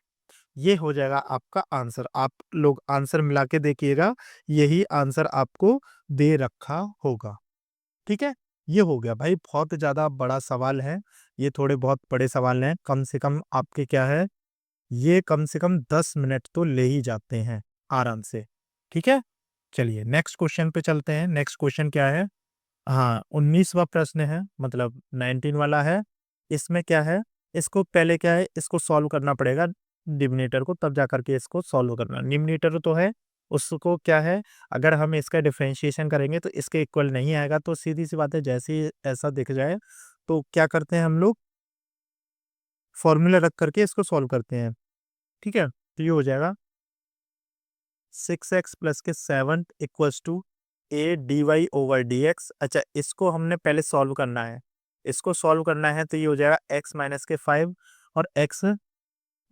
ये हो जाएगा आपका आंसर। आप लोग आंसर मिला के देखिएगा, यही आंसर आपको दे रखा होगा। ठीक है, ये हो गया भाई, बहुत ज़्यादा बड़ा सवाल है, ये थोड़े बहुत बड़े सवाल हैं। कम से कम आपके क्या है, ये कम से कम 10 मिनट तो ले ही जाते हैं आराम से। ठीक है, चलिए नेक्स्ट क्वेश्चन पे चलते हैं। नेक्स्ट क्वेश्चन क्या है, हाँ 19वां प्रश्न है, मतलब 19 वाला है। इसमें क्या है, इसको पहले क्या है, इसको सॉल्व करना पड़ेगा डिनोमिनेटर को, तब जा करके इसको सॉल्व करना। न्यूमरेटर तो है, उसको क्या है, अगर हम इसका डिफरेंशिएशन करेंगे तो इसके इक्वल नहीं आएगा। तो सीधी सी बात है, जैसे ही ऐसा दिख जाए तो क्या करते हैं हम लोग, फॉर्मूला रख करके इसको सॉल्व करते हैं। ठीक है, तो ये हो जाएगा 6x प्लस के 7 इक्वल्स टू a/dy/dx। अच्छा, इसको हमने पहले सॉल्व करना है, इसको सॉल्व करना है, तो ये हो जाएगा x माइनस के 5 और x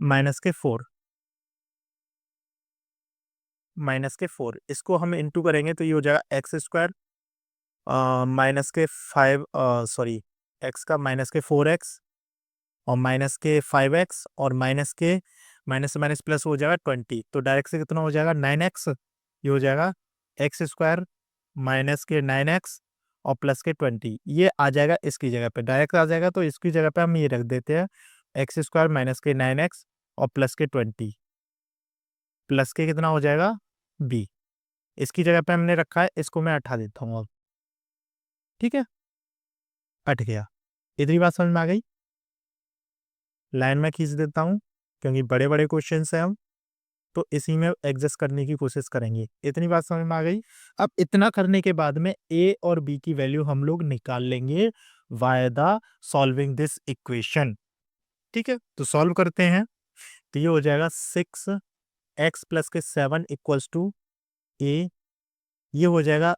माइनस के 4, इसको हम इंटू करेंगे तो ये हो जाएगा x² माइनस के 5, सॉरी, x का माइनस के 4x और माइनस के 5x और माइनस के माइनस से माइनस प्लस हो जाएगा 20, तो डायरेक्ट से कितना हो जाएगा 9x, ये हो जाएगा x² माइनस के 9x और प्लस के 20, ये आ जाएगा इसकी जगह पे, डायरेक्ट आ जाएगा। तो इसकी जगह पे हम ये रख देते हैं x² माइनस के 9x और प्लस के 20, प्लस के कितना हो जाएगा b, इसकी जगह पे हमने रखा है, इसको मैं हटा देता हूँ अब। ठीक है, हट गया। इतनी बात समझ में आ गई, लाइन में खींच देता हूँ क्योंकि बड़े बड़े क्वेश्चन हैं हम, तो इसी में एडजस्ट करने की कोशिश करेंगे। इतनी बात समझ में आ गई। अब इतना करने के बाद में ए और बी की वैल्यू हम लोग निकाल लेंगे via the solving this equation. ठीक है, तो सॉल्व करते हैं। तो ये हो जाएगा 6x प्लस के 7 इक्वल्स टू ए, ये हो जाएगा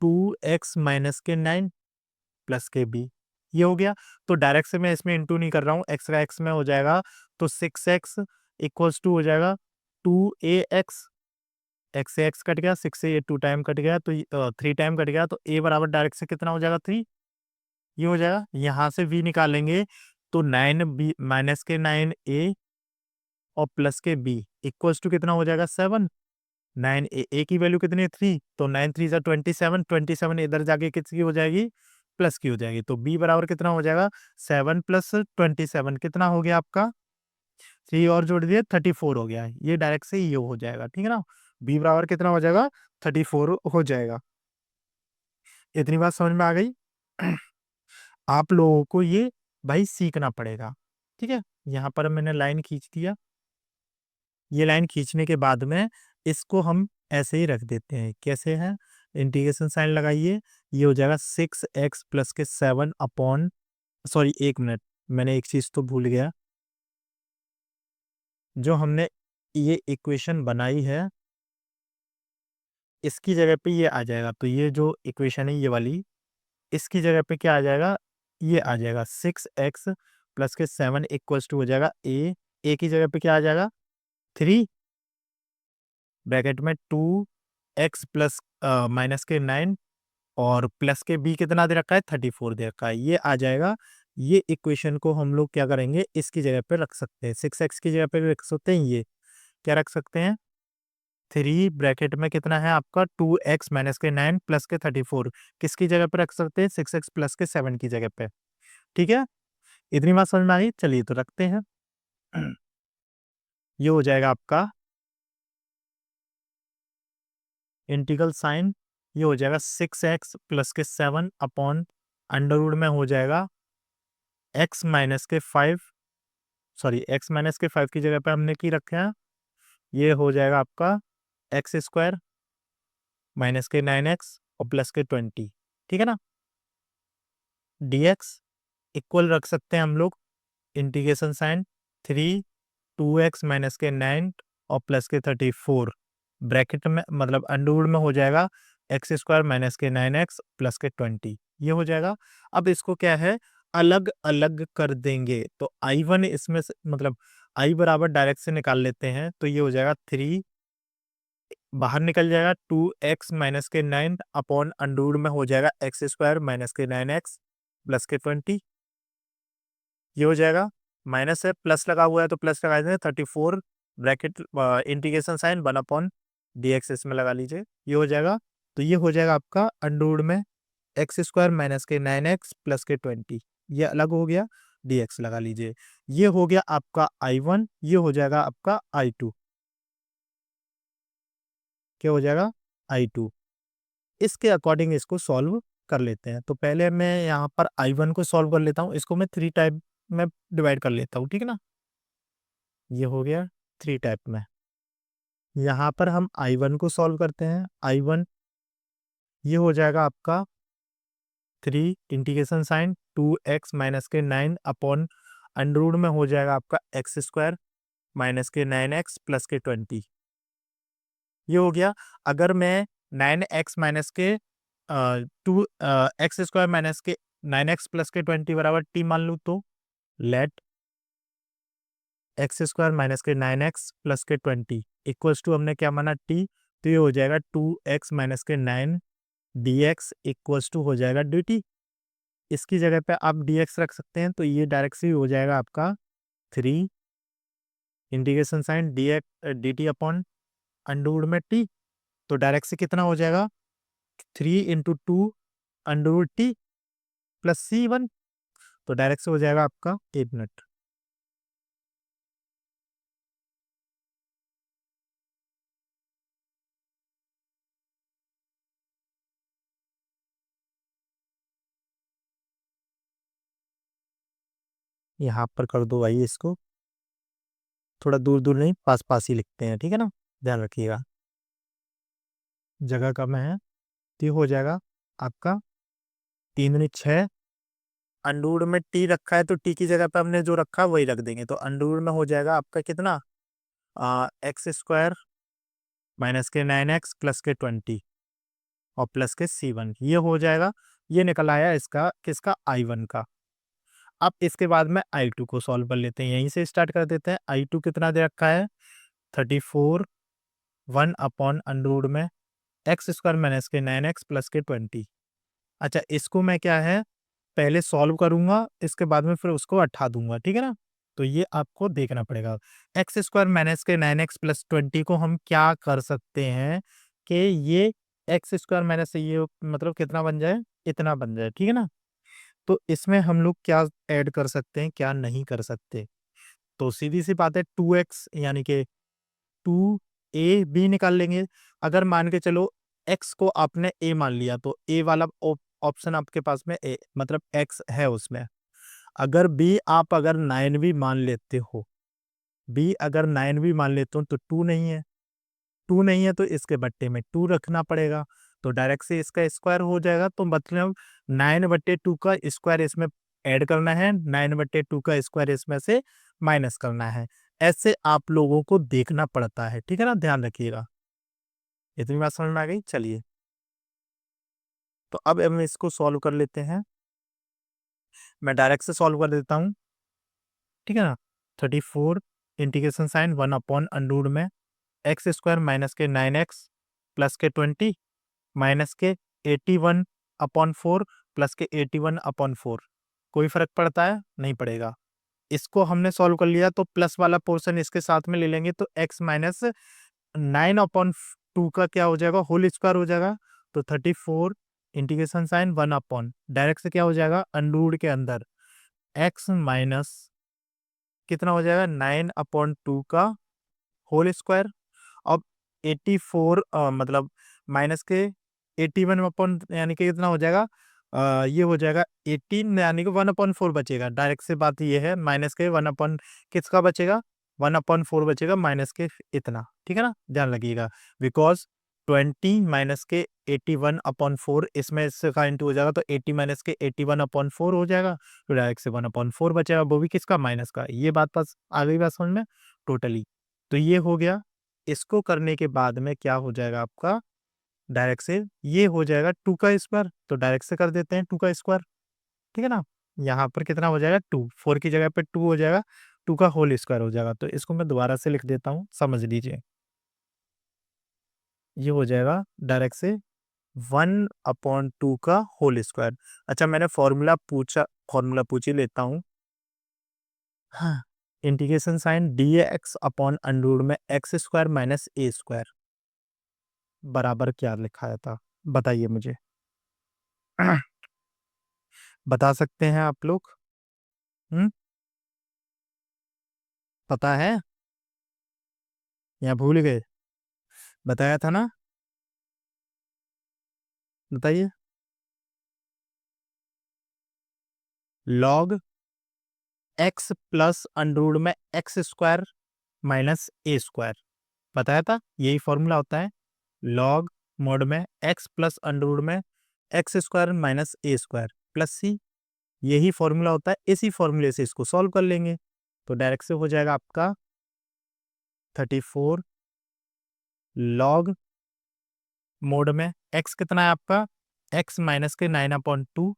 2x माइनस के 9 प्लस के बी, ये हो गया। तो डायरेक्ट से मैं इसमें इंटू नहीं कर रहा हूँ, एक्स का एक्स में हो जाएगा, तो 6x इक्वल्स टू हो जाएगा 2ax एक्स से एक्स कट गया, 6 से ये 2 टाइम कट गया, तो 3 टाइम कट गया, तो ए बराबर डायरेक्ट से कितना हो जाएगा 3, ये हो जाएगा। यहाँ से v निकालेंगे तो 9b माइनस के 9a और प्लस के b इक्वल्स टू कितना हो जाएगा 7। 9a की वैल्यू कितनी है 3, तो 9 3 27, 27 इधर जाके किसकी हो जाएगी, प्लस की हो जाएगी, तो b बराबर कितना हो जाएगा 7 प्लस 27 कितना हो गया आपका 3 और जोड़ दिए 34 हो गया। ये डायरेक्ट से ये हो जाएगा, ठीक है ना। b बराबर कितना हो जाएगा 34 हो जाएगा। इतनी बात समझ में आ गई। आप लोगों को ये भाई सीखना पड़ेगा, ठीक है। यहाँ पर मैंने लाइन खींच दिया। ये लाइन खींचने के बाद में इसको हम ऐसे ही रख देते हैं। कैसे है, इंटीग्रेशन साइन लगाइए, ये हो जाएगा 6x प्लस के 7 अपॉन, सॉरी 1 मिनट, मैंने एक चीज तो भूल गया। जो हमने ये इक्वेशन बनाई है इसकी जगह पे ये आ जाएगा, तो ये जो इक्वेशन है ये वाली, इसकी जगह पे क्या आ जाएगा, ये आ जाएगा 6x प्लस के 7 इक्वल्स टू हो जाएगा ए की जगह पे क्या आ जाएगा 3 ब्रैकेट में 2x प्लस माइनस के 9 और प्लस के b कितना दे रखा है 34 दे रखा है, ये आ जाएगा। ये इक्वेशन को हम लोग क्या करेंगे, इसकी जगह पे रख सकते हैं, 6x की जगह पे भी रख सकते हैं। ये क्या रख सकते हैं 3 ब्रैकेट में कितना है आपका 2x माइनस के 9 प्लस के 34 किसकी जगह पे रख सकते हैं 6x प्लस के 7 की जगह पे, ठीक है। इतनी बात समझ में आई, चलिए तो रखते हैं। ये हो जाएगा आपका इंटीग्रल साइन, ये हो जाएगा 6x प्लस के 7 अपॉन अंडर रूट में हो जाएगा x माइनस के 5, सॉरी x माइनस के 5 की जगह पे हमने की रखे हैं, ये हो जाएगा आपका एक्स स्क्वायर माइनस के 9x और प्लस के 20, ठीक है ना। dx इक्वल रख सकते हैं हम लोग इंटीग्रेशन साइन 3 2x माइनस के 9 और प्लस के 34 ब्रैकेट में, मतलब अंडरवुड में हो जाएगा एक्स स्क्वायर माइनस के 9x प्लस के 20, ये हो जाएगा। अब इसको क्या है अलग अलग कर देंगे, तो I1 इसमें से, मतलब I बराबर डायरेक्ट से निकाल लेते हैं, तो ये हो जाएगा 3 बाहर निकल जाएगा 2x माइनस के 9 अपॉन अंडरवुड में हो जाएगा एक्स स्क्वायर माइनस के 9x प्लस के 20, ये हो जाएगा। माइनस है प्लस लगा हुआ है तो प्लस लगा देंगे 34 bracket integration sign 1 upon dx इसमें लगा लीजिए, ये हो जाएगा। तो ये हो जाएगा आपका अंडरवुड में एक्स स्क्वायर माइनस के 9x प्लस के 20, ये अलग हो गया, dx लगा लीजिए। ये हो गया आपका I1, ये हो जाएगा आपका I2, क्या हो जाएगा I2। इसके अकॉर्डिंग इसको सॉल्व कर लेते हैं। तो पहले मैं यहाँ पर I1 को सॉल्व कर लेता हूँ, इसको मैं 3 टाइप में डिवाइड कर लेता हूँ, ठीक है ना। ये हो गया 3 टाइप में। यहाँ पर हम I1 को सॉल्व करते हैं। I1 ये हो जाएगा आपका 3 इंटीग्रेशन साइन 2x माइनस के 9 अपॉन अंडरवुड में हो जाएगा आपका एक्स स्क्वायर माइनस के 9x प्लस के 20, ये हो गया। अगर मैं 9x माइनस के 2 एक्स स्क्वायर माइनस के 9x प्लस के 20 बराबर t मान लूँ, तो लेट एक्स स्क्वायर माइनस के 9x प्लस के 20 इक्वल्स टू हमने क्या माना t, तो ये हो जाएगा 2x माइनस के 9 dx इक्वल्स टू हो जाएगा dt। इसकी जगह पे आप dx रख सकते हैं, तो ये डायरेक्ट से हो जाएगा आपका 3 integration sign dx dt upon under root में t, तो डायरेक्ट से कितना हो जाएगा 3 into 2 Underwood t plus c1, तो डायरेक्ट से हो जाएगा आपका 1 मिनट। यहाँ पर कर दो भाई, इसको थोड़ा दूर दूर नहीं पास पास ही लिखते हैं, ठीक है ना, ध्यान रखिएगा, जगह कम है। तो ये हो जाएगा आपका 3 दूनी 6, अंडरवुड में टी रखा है तो टी की जगह पे हमने जो रखा है वही रख देंगे, तो अंडरवुड में हो जाएगा आपका कितना एक्स स्क्वायर माइनस के 9x प्लस के 20 और प्लस के c1, ये हो जाएगा। ये निकल आया इसका किसका I1 का। अब इसके बाद में I2 को सॉल्व कर लेते हैं, यहीं से स्टार्ट कर देते हैं। I2 कितना दे रखा है 34 1 अपॉन अंडर में एक्स स्क्वायर माइनस के 9x प्लस के 20। अच्छा, इसको मैं क्या है पहले सॉल्व करूंगा, इसके बाद में फिर उसको हटा दूंगा, ठीक है ना। तो ये आपको देखना पड़ेगा। एक्स स्क्वायर माइनस के 9x प्लस 20 को हम क्या कर सकते हैं कि ये एक्स स्क्वायर माइनस से ये मतलब कितना बन जाए, इतना बन जाए, ठीक है ना। तो इसमें हम लोग क्या ऐड कर सकते हैं, क्या नहीं कर सकते। तो सीधी सी बात है 2x यानी कि 2ab निकाल लेंगे। अगर मान के चलो x को आपने a मान लिया तो a वाला ऑप्शन आपके पास में a मतलब x है उसमें। अगर b आप अगर 9 भी मान लेते हो, b अगर 9 भी मान लेते हो तो 2 नहीं है, 2 नहीं है तो इसके बट्टे में 2 रखना पड़ेगा। तो डायरेक्ट से इसका स्क्वायर हो जाएगा, तो मतलब 9/2 का स्क्वायर इसमें ऐड करना है, 9/2 का स्क्वायर इसमें से माइनस करना है। ऐसे आप लोगों को देखना पड़ता है, ठीक है ना, ध्यान रखिएगा। इतनी बात समझ में आ गई। चलिए, तो अब हम इसको सॉल्व कर लेते हैं। मैं डायरेक्ट से सॉल्व कर देता हूँ, ठीक है ना। 34 इंटीग्रेशन साइन 1 अपॉन अंडर में एक्स स्क्वायर माइनस के 9x प्लस के 20 माइनस के 81 अपॉन 4 प्लस के 81 अपॉन 4। कोई फर्क पड़ता है, नहीं पड़ेगा। इसको हमने सॉल्व कर लिया तो प्लस वाला पोर्शन इसके साथ में ले लेंगे, तो x माइनस 9/2 का क्या हो जाएगा, होल स्क्वायर हो जाएगा। तो 34 इंटीग्रेशन साइन 1 अपॉन डायरेक्ट से क्या हो जाएगा, अंडर के अंदर x माइनस कितना हो जाएगा 9/2 का होल स्क्वायर। अब 84 मतलब माइनस के 81 अपॉन यानी कि कितना हो जाएगा, ये हो जाएगा 18 यानी कि 1/4 बचेगा। डायरेक्ट से बात ये है, माइनस के 1 अपॉन किसका बचेगा, 1/4 बचेगा माइनस के इतना, ठीक है ना, ध्यान लगिएगा। बिकॉज 20 माइनस के 81/4 इसमें इसका इंटू हो जाएगा, तो 80 माइनस के 81/4 हो जाएगा। तो डायरेक्ट से 1/4 बचेगा, वो भी किसका, माइनस का। ये बात पास आ गई बात समझ में टोटली। तो ये हो गया। इसको करने के बाद में क्या हो जाएगा आपका, डायरेक्ट से ये हो जाएगा 2 का स्क्वायर, तो डायरेक्ट से कर देते हैं 2 का स्क्वायर, ठीक है ना। यहाँ पर कितना हो जाएगा 2, 4 की जगह पे 2 हो जाएगा, 2 का होल स्क्वायर हो जाएगा। तो इसको मैं दोबारा से लिख देता हूँ, समझ लीजिए। ये हो जाएगा डायरेक्ट से 1/2 का होल स्क्वायर। अच्छा, मैंने फॉर्मूला पूछ ही लेता हूँ। हाँ, integration sign dx upon under में x square minus a square बराबर क्या लिखा था, बताइए मुझे। बता सकते हैं आप लोग। हम्म, पता है या भूल गए, बताया था ना, बताइए। लॉग एक्स प्लस अंडर में x square minus a square, बताया था, यही फॉर्मूला होता है। लॉग मोड में एक्स प्लस अंडर में x square minus a square plus सी, यही फॉर्मूला होता है। इसी फॉर्मूले से इसको सॉल्व कर लेंगे, तो डायरेक्ट से हो जाएगा आपका 34 लॉग मोड में एक्स कितना है आपका, एक्स माइनस के 9/2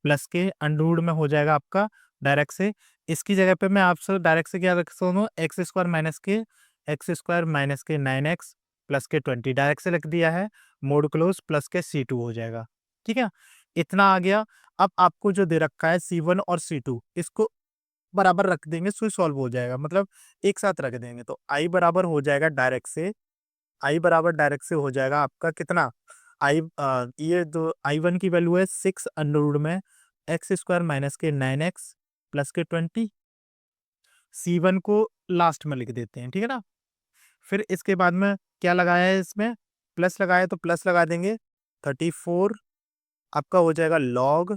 प्लस के अंडर में हो जाएगा आपका डायरेक्ट से। इसकी जगह पे मैं आपसे डायरेक्ट से क्या रख सकता हूँ, एक्स स्क्वायर माइनस के 9x प्लस के 20 डायरेक्ट से लिख दिया है। मोड क्लोज प्लस के C2 हो जाएगा, ठीक है। इतना आ गया। अब आपको जो दे रखा है C1 और C2, इसको बराबर रख देंगे, सो सॉल्व हो जाएगा, मतलब एक साथ रख देंगे। तो आई बराबर हो जाएगा डायरेक्ट से, आई बराबर डायरेक्ट से हो जाएगा आपका कितना, आई ये दो I1 की वैल्यू है 6 अंडर में एक्स स्क्वायर माइनस के 9x प्लस के 20। C1 को लास्ट में लिख देते हैं, ठीक है ना। फिर इसके बाद में क्या लगाया है, इसमें प्लस लगाया, तो प्लस लगा देंगे। 34 आपका हो जाएगा लॉग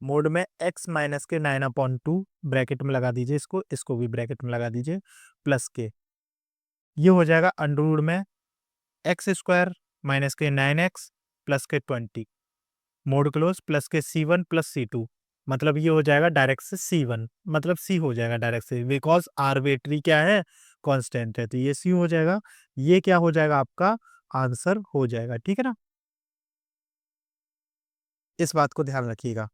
मोड में x माइनस के 9/2 ब्रैकेट में लगा दीजिए, इसको इसको भी ब्रैकेट में लगा दीजिए, प्लस के ये हो जाएगा अंडर में एक्स स्क्वायर माइनस के 9x प्लस के 20 मोड क्लोज प्लस के C1 प्लस C2, मतलब ये हो जाएगा डायरेक्ट से C1, मतलब C हो जाएगा डायरेक्ट से, बिकॉज आर्बिट्री क्या है, कांस्टेंट है, तो ये C हो जाएगा। ये क्या हो जाएगा आपका आंसर हो जाएगा, ठीक है ना। इस बात को ध्यान रखिएगा,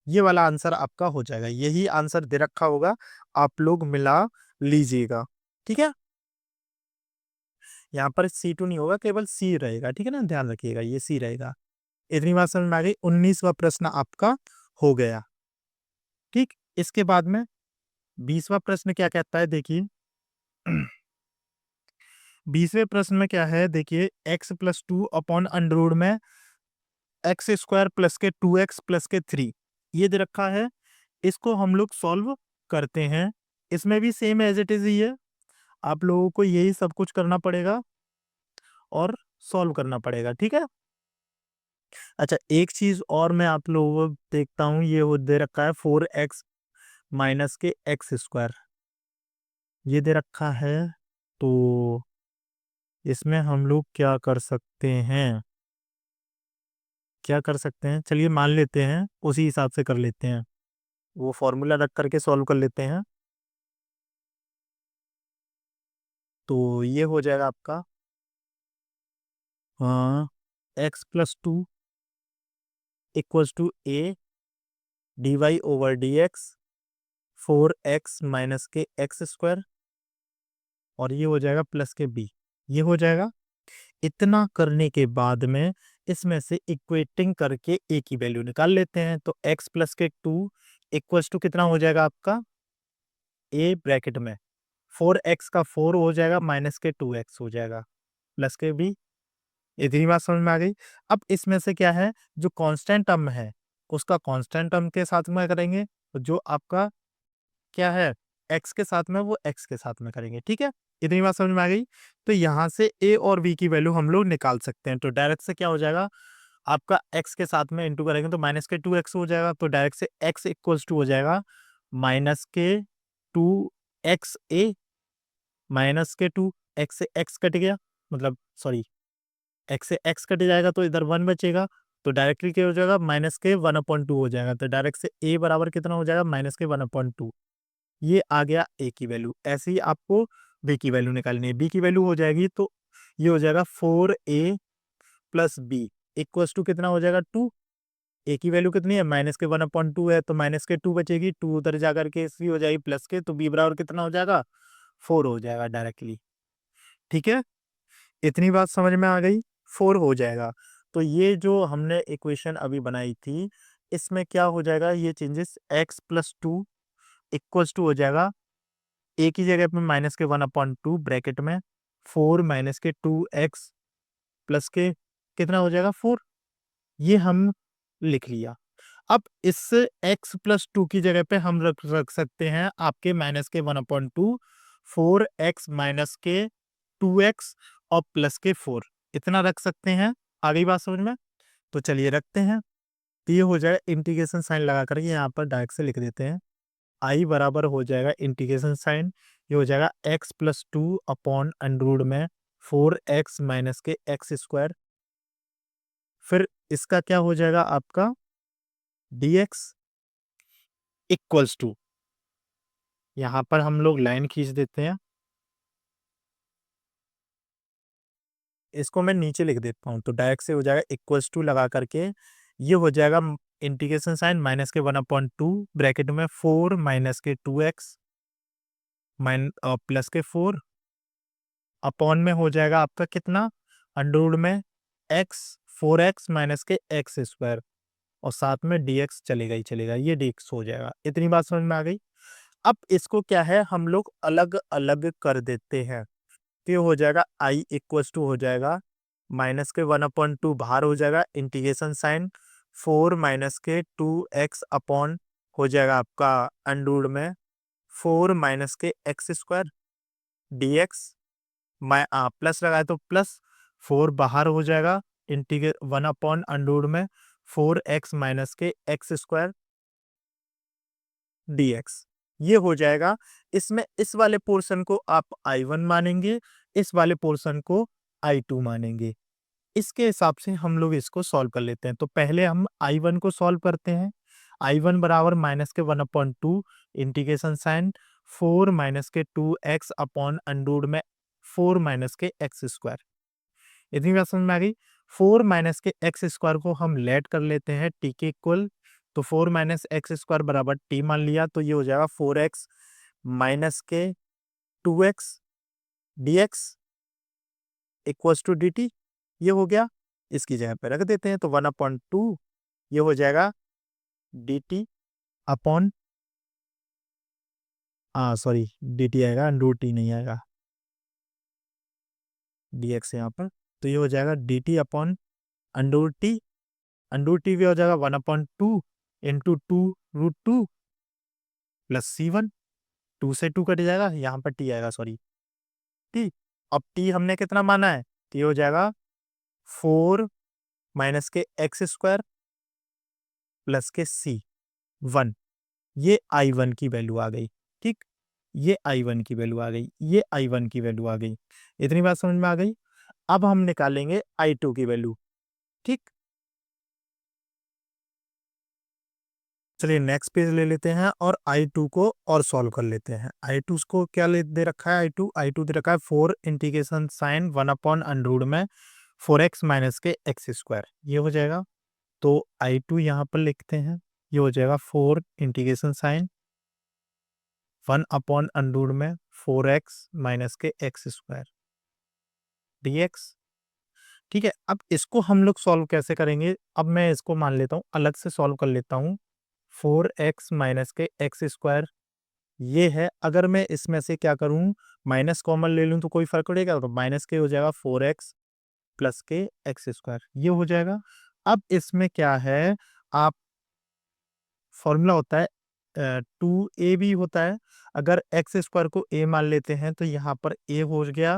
ये वाला आंसर आपका हो जाएगा, यही आंसर दे रखा होगा, आप लोग मिला लीजिएगा, ठीक है। यहाँ पर C2 नहीं होगा, केवल C रहेगा, ठीक है ना, ध्यान रखिएगा, ये C रहेगा। इतनी बात समझ में आ गई। 19वां प्रश्न आपका हो गया। ठीक, इसके बाद में 20वां प्रश्न क्या कहता है, देखिए 20वें प्रश्न में क्या है, देखिए x+2 अपॉन अंडर में एक्स स्क्वायर प्लस के 2x प्लस के 3 ये दे रखा है। इसको हम लोग सॉल्व करते हैं। इसमें भी सेम एज इट इज ही है, आप लोगों को यही सब कुछ करना पड़ेगा और सॉल्व करना पड़ेगा, ठीक है। अच्छा, एक चीज और मैं आप लोगों को देखता हूँ, ये वो दे रखा है 4x माइनस के एक्स स्क्वायर, ये दे रखा है। तो इसमें हम लोग क्या कर सकते हैं, क्या कर सकते हैं, चलिए मान लेते हैं, उसी हिसाब से कर लेते हैं, वो फॉर्मूला रख करके सॉल्व कर लेते हैं। तो ये हो जाएगा आपका हाँ, x+2 equals to a d y over d x 4x minus के एक्स स्क्वायर, और ये हो जाएगा प्लस के b, ये हो जाएगा। इतना करने के बाद में इसमें से इक्वेटिंग करके a की वैल्यू निकाल लेते हैं। तो x प्लस के 2 इक्वल्स टू कितना हो जाएगा आपका, a ब्रैकेट में 4x का 4 हो जाएगा माइनस के 2x हो जाएगा प्लस के b। इतनी बात समझ में आ गई। अब इसमें से क्या है, जो कांस्टेंट टर्म है उसका कांस्टेंट टर्म के साथ में करेंगे, जो आपका क्या है x के साथ में, वो x के साथ में करेंगे, ठीक है। इतनी बात समझ में आ गई। तो यहाँ से a और b की वैल्यू हम लोग निकाल सकते हैं। तो डायरेक्ट से क्या हो जाएगा, आपका x के साथ में इंटू करेंगे तो माइनस के 2x हो जाएगा। तो डायरेक्ट से x इक्वल्स टू हो जाएगा माइनस के 2xa माइनस के 2 x से x कट गया, मतलब सॉरी x से x कट जाएगा तो इधर 1 बचेगा। तो डायरेक्टली क्या हो जाएगा, माइनस के 1/2 हो जाएगा। तो डायरेक्ट से a बराबर कितना हो जाएगा, माइनस के 1/2। ये आ गया a की वैल्यू। ऐसे ही आपको b की वैल्यू निकालनी है। b की वैल्यू हो जाएगी तो ये हो जाएगा 4a plus B equals to कितना हो जाएगा 2। a की वैल्यू कितनी है, माइनस के 1/2 है, तो माइनस के 2 बचेगी, 2 उधर जाकर के इसकी हो जाएगी प्लस के, तो b बराबर कितना हो जाएगा 4 हो जाएगा डायरेक्टली, ठीक है। इतनी बात समझ में आ गई, 4 हो जाएगा। तो ये जो हमने इक्वेशन अभी बनाई थी, इसमें क्या हो जाएगा, ये चेंजेस x+2 इक्वल्स टू हो जाएगा a की जगह पे माइनस के 1/2 ब्रैकेट में 4 माइनस के 2x प्लस के कितना हो जाएगा 4, ये हम लिख लिया। अब इस x+2 की जगह पे हम रख सकते हैं आपके माइनस के 1/2 4x माइनस के 2x और प्लस के 4, इतना रख सकते हैं। आ गई बात समझ में, तो चलिए रखते हैं। तो ये हो जाएगा, इंटीग्रेशन साइन लगा करके यहाँ पर डायरेक्ट से लिख देते हैं। आई बराबर हो जाएगा इंटीग्रेशन साइन, ये हो जाएगा x+2 अपॉन अंडर में 4x माइनस के एक्स स्क्वायर, फिर इसका क्या हो जाएगा आपका dx इक्वल्स टू, यहाँ पर हम लोग लाइन खींच देते हैं, इसको मैं नीचे लिख देता हूँ। तो डायरेक्ट से हो जाएगा इक्वल्स टू लगा करके ये हो जाएगा इंटीग्रेशन साइन माइनस के 1/2 ब्रैकेट में 4 माइनस के 2x प्लस के 4 अपॉन में हो जाएगा आपका कितना, अंडर में x 4x माइनस के एक्स स्क्वायर, और साथ में dx चलेगा ही चलेगा, ये dx हो जाएगा। इतनी बात समझ में आ गई। अब इसको क्या है, हम लोग अलग अलग कर देते हैं। तो ये हो जाएगा i इक्वल्स टू हो जाएगा माइनस के 1/2 बाहर हो जाएगा, इंटीग्रेशन साइन 4 माइनस के 2x अपॉन हो जाएगा आपका अंडर में 4 माइनस के एक्स स्क्वायर dx, प्लस लगाए तो प्लस 4 बाहर हो जाएगा, इंटीग्रेट 1/अंडर में 4x माइनस के एक्स स्क्वायर dx, ये हो जाएगा। इसमें इस वाले पोर्शन को आप i1 मानेंगे, इस वाले पोर्शन को i2 मानेंगे। इसके हिसाब से हम लोग इसको सॉल्व कर लेते हैं। तो पहले हम i1 को सॉल्व करते हैं। i1 बराबर माइनस के 1/2 इंटीग्रेशन साइन 4 माइनस के 2x अपॉन अंडर में 4 माइनस के एक्स स्क्वायर, इतनी बात समझ में आ गई। 4 माइनस के एक्स स्क्वायर को हम लेट कर लेते हैं टी के इक्वल, तो 4 माइनस एक्स स्क्वायर बराबर टी मान लिया, तो ये हो जाएगा 4x माइनस के 2x dx equals to D t, ये हो गया, इसकी जगह पे रख देते हैं, तो 1/2 ये हो जाएगा D T upon, sorry D T आएगा, अंडर टी नहीं आएगा, डी एक्स यहाँ पर, तो ये हो जाएगा D T upon under T भी हो जाएगा 1/2 इंटू 2√2 प्लस C1, 2 से 2 कट जाएगा, यहाँ पर टी आएगा, सॉरी टी। अब टी हमने कितना माना है, तो ये हो जाएगा 4 माइनस के एक्स स्क्वायर प्लस के C1, ये I1 की वैल्यू आ गई, ठीक, ये I1 की वैल्यू आ गई, ये I1 की वैल्यू आ गई, इतनी बात समझ में आ गई। अब हम निकालेंगे I2 की वैल्यू, ठीक। चलिए नेक्स्ट पेज ले लेते हैं और I2 को और सॉल्व कर लेते हैं। I2 को क्या दे रखा है, I2 दे रखा है 4 इंटीग्रेशन साइन 1/√, में 4x माइनस के एक्स स्क्वायर, ये हो जाएगा। तो I2 यहाँ पर लिखते हैं, ये हो जाएगा 4 इंटीग्रेशन साइन 1/√, में 4x माइनस के एक्स स्क्वायर dx, ठीक है। अब इसको हम लोग सॉल्व कैसे करेंगे, अब मैं इसको मान लेता हूँ, अलग से सॉल्व कर लेता हूँ। 4x माइनस के एक्स स्क्वायर ये है, अगर मैं इसमें से क्या करूं, माइनस कॉमन ले लूं तो कोई फर्क पड़ेगा, तो माइनस के हो जाएगा 4x प्लस के एक्स स्क्वायर, ये हो जाएगा। अब इसमें क्या है, आप फॉर्मूला होता है 2a भी होता है, अगर एक्स स्क्वायर को a मान लेते हैं तो यहाँ पर a हो गया,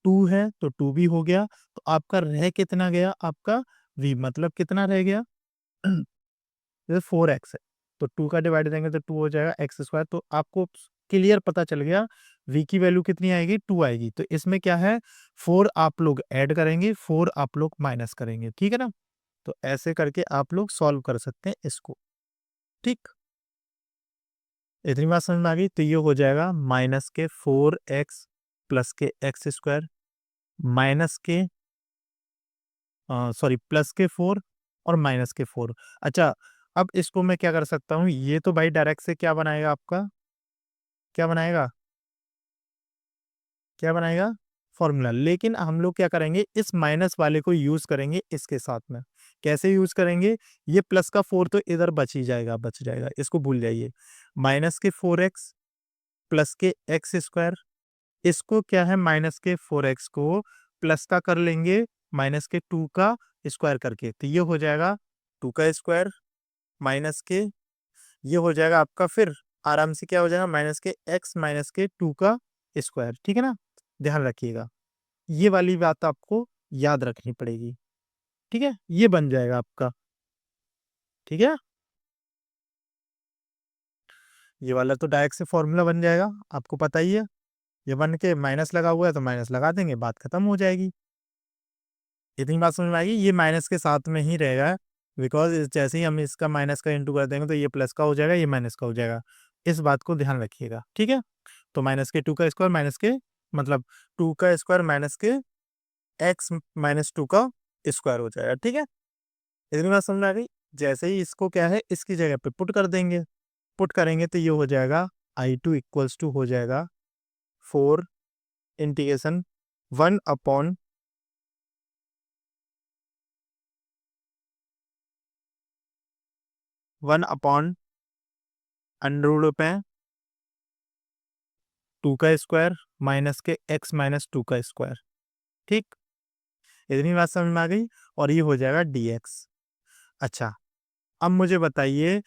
2 है तो 2 भी हो गया, तो आपका रह कितना गया, आपका v, मतलब कितना रह गया जैसे 4x है तो 2 का डिवाइड देंगे तो 2 हो जाएगा एक्स स्क्वायर, तो आपको क्लियर पता चल गया v की वैल्यू कितनी आएगी, 2 आएगी। तो इसमें क्या है, 4 आप लोग ऐड करेंगे, 4 आप लोग माइनस करेंगे, ठीक है ना। तो ऐसे करके आप लोग सॉल्व कर सकते हैं इसको, ठीक। इतनी बात समझ में आ गई, तो ये हो जाएगा माइनस के 4x प्लस के एक्स स्क्वायर माइनस के सॉरी प्लस के 4 और माइनस के 4। अच्छा, अब इसको मैं क्या कर सकता हूँ, ये तो भाई डायरेक्ट से क्या बनाएगा, आपका क्या बनाएगा, क्या बनाएगा फॉर्मूला, लेकिन हम लोग क्या करेंगे, इस माइनस वाले को यूज करेंगे इसके साथ में। कैसे यूज करेंगे, ये प्लस का 4 तो इधर बच ही जाएगा, बच जाएगा, इसको भूल जाइए। माइनस के 4x प्लस के एक्स स्क्वायर, इसको क्या है, माइनस के 4x को प्लस का कर लेंगे माइनस के 2 का स्क्वायर करके, तो ये हो जाएगा 2 का स्क्वायर माइनस के, ये हो जाएगा आपका, फिर आराम से क्या हो जाएगा, माइनस के x माइनस के 2 का स्क्वायर, ठीक है ना। ध्यान रखिएगा, ये वाली बात आपको याद रखनी पड़ेगी, ठीक है, ये बन जाएगा आपका, ठीक है। ये वाला तो डायरेक्ट से फॉर्मूला बन जाएगा, आपको पता ही है, ये बन के माइनस लगा हुआ है तो माइनस लगा देंगे, बात खत्म हो जाएगी। इतनी बात समझ में आएगी, ये माइनस के साथ में ही रहेगा, बिकॉज जैसे ही हम इसका माइनस का इंटू कर देंगे तो ये प्लस का हो जाएगा, ये माइनस का हो जाएगा, इस बात को ध्यान रखिएगा, ठीक है। तो माइनस के 2 का स्क्वायर माइनस के, मतलब 2 का स्क्वायर माइनस के x माइनस 2 का स्क्वायर हो जाएगा, ठीक है। इतनी बात समझ में आ गई। जैसे ही इसको क्या है, इसकी जगह पे पुट कर देंगे, पुट करेंगे तो ये हो जाएगा I2 इक्वल्स टू हो जाएगा 4 इंटीग्रेशन 1 अपॉन अंडर पे 2 का स्क्वायर माइनस के x माइनस 2 का स्क्वायर, ठीक। इतनी बात समझ में आ गई, और ये हो जाएगा dx। अच्छा, अब मुझे बताइए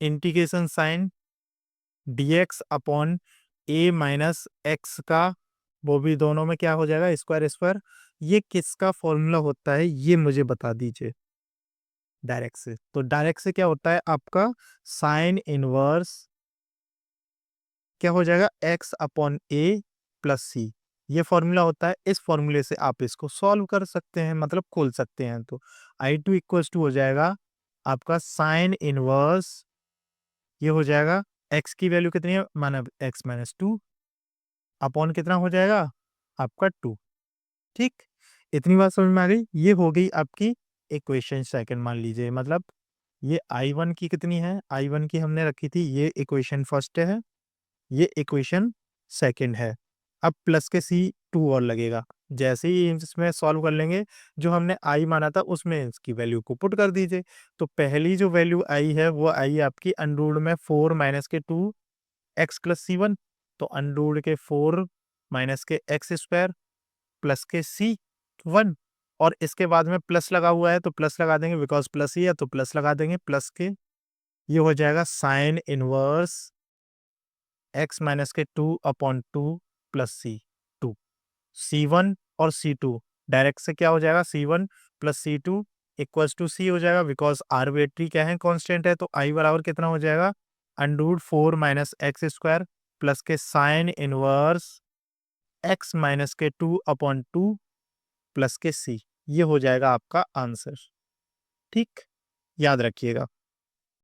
integration sign dx upon a minus x का, वो भी दोनों में क्या हो जाएगा, स्क्वायर स्क्वायर, ये किसका फॉर्मूला होता है, ये मुझे बता दीजिए डायरेक्ट से। तो डायरेक्ट से क्या होता है आपका, साइन इनवर्स क्या हो जाएगा, x अपॉन a प्लस सी, ये फॉर्मूला होता है। इस फॉर्मूले से आप इसको सॉल्व कर सकते हैं, मतलब खोल सकते हैं। तो I2 इक्वल्स टू हो जाएगा आपका साइन इनवर्स, ये हो जाएगा x की वैल्यू कितनी है, माना x माइनस 2 अपॉन कितना हो जाएगा आपका 2, ठीक। इतनी बात समझ में आ गई, ये हो गई आपकी इक्वेशन सेकंड, मान लीजिए, मतलब ये I1 की कितनी है, I1 की हमने रखी थी, ये इक्वेशन फर्स्ट है, ये इक्वेशन सेकंड है। अब प्लस के सी 2 और लगेगा। जैसे ही इसमें सॉल्व कर लेंगे, जो हमने i माना था उसमें इसकी वैल्यू को पुट कर दीजिए। तो पहली जो वैल्यू आई है वो आई आपकी अंडर में 4 माइनस के 2 एक्स प्लस c1, तो अंडर के 4 माइनस के एक्स स्क्वायर प्लस के c1, और इसके बाद में प्लस लगा हुआ है तो प्लस लगा देंगे, बिकॉज प्लस ही है तो प्लस लगा देंगे, प्लस के ये हो जाएगा साइन इनवर्स एक्स माइनस के 2/2 प्लस c2। c1 और c2 डायरेक्ट से क्या हो जाएगा, c1 plus c2 equals to c हो जाएगा, बिकॉज आर्बिट्री क्या है, कांस्टेंट है, तो i बराबर कितना हो जाएगा, under 4 minus x square plus के साइन इनवर्स एक्स माइनस के 2/2 प्लस के c। ये हो जाएगा आपका आंसर। ठीक, याद रखिएगा।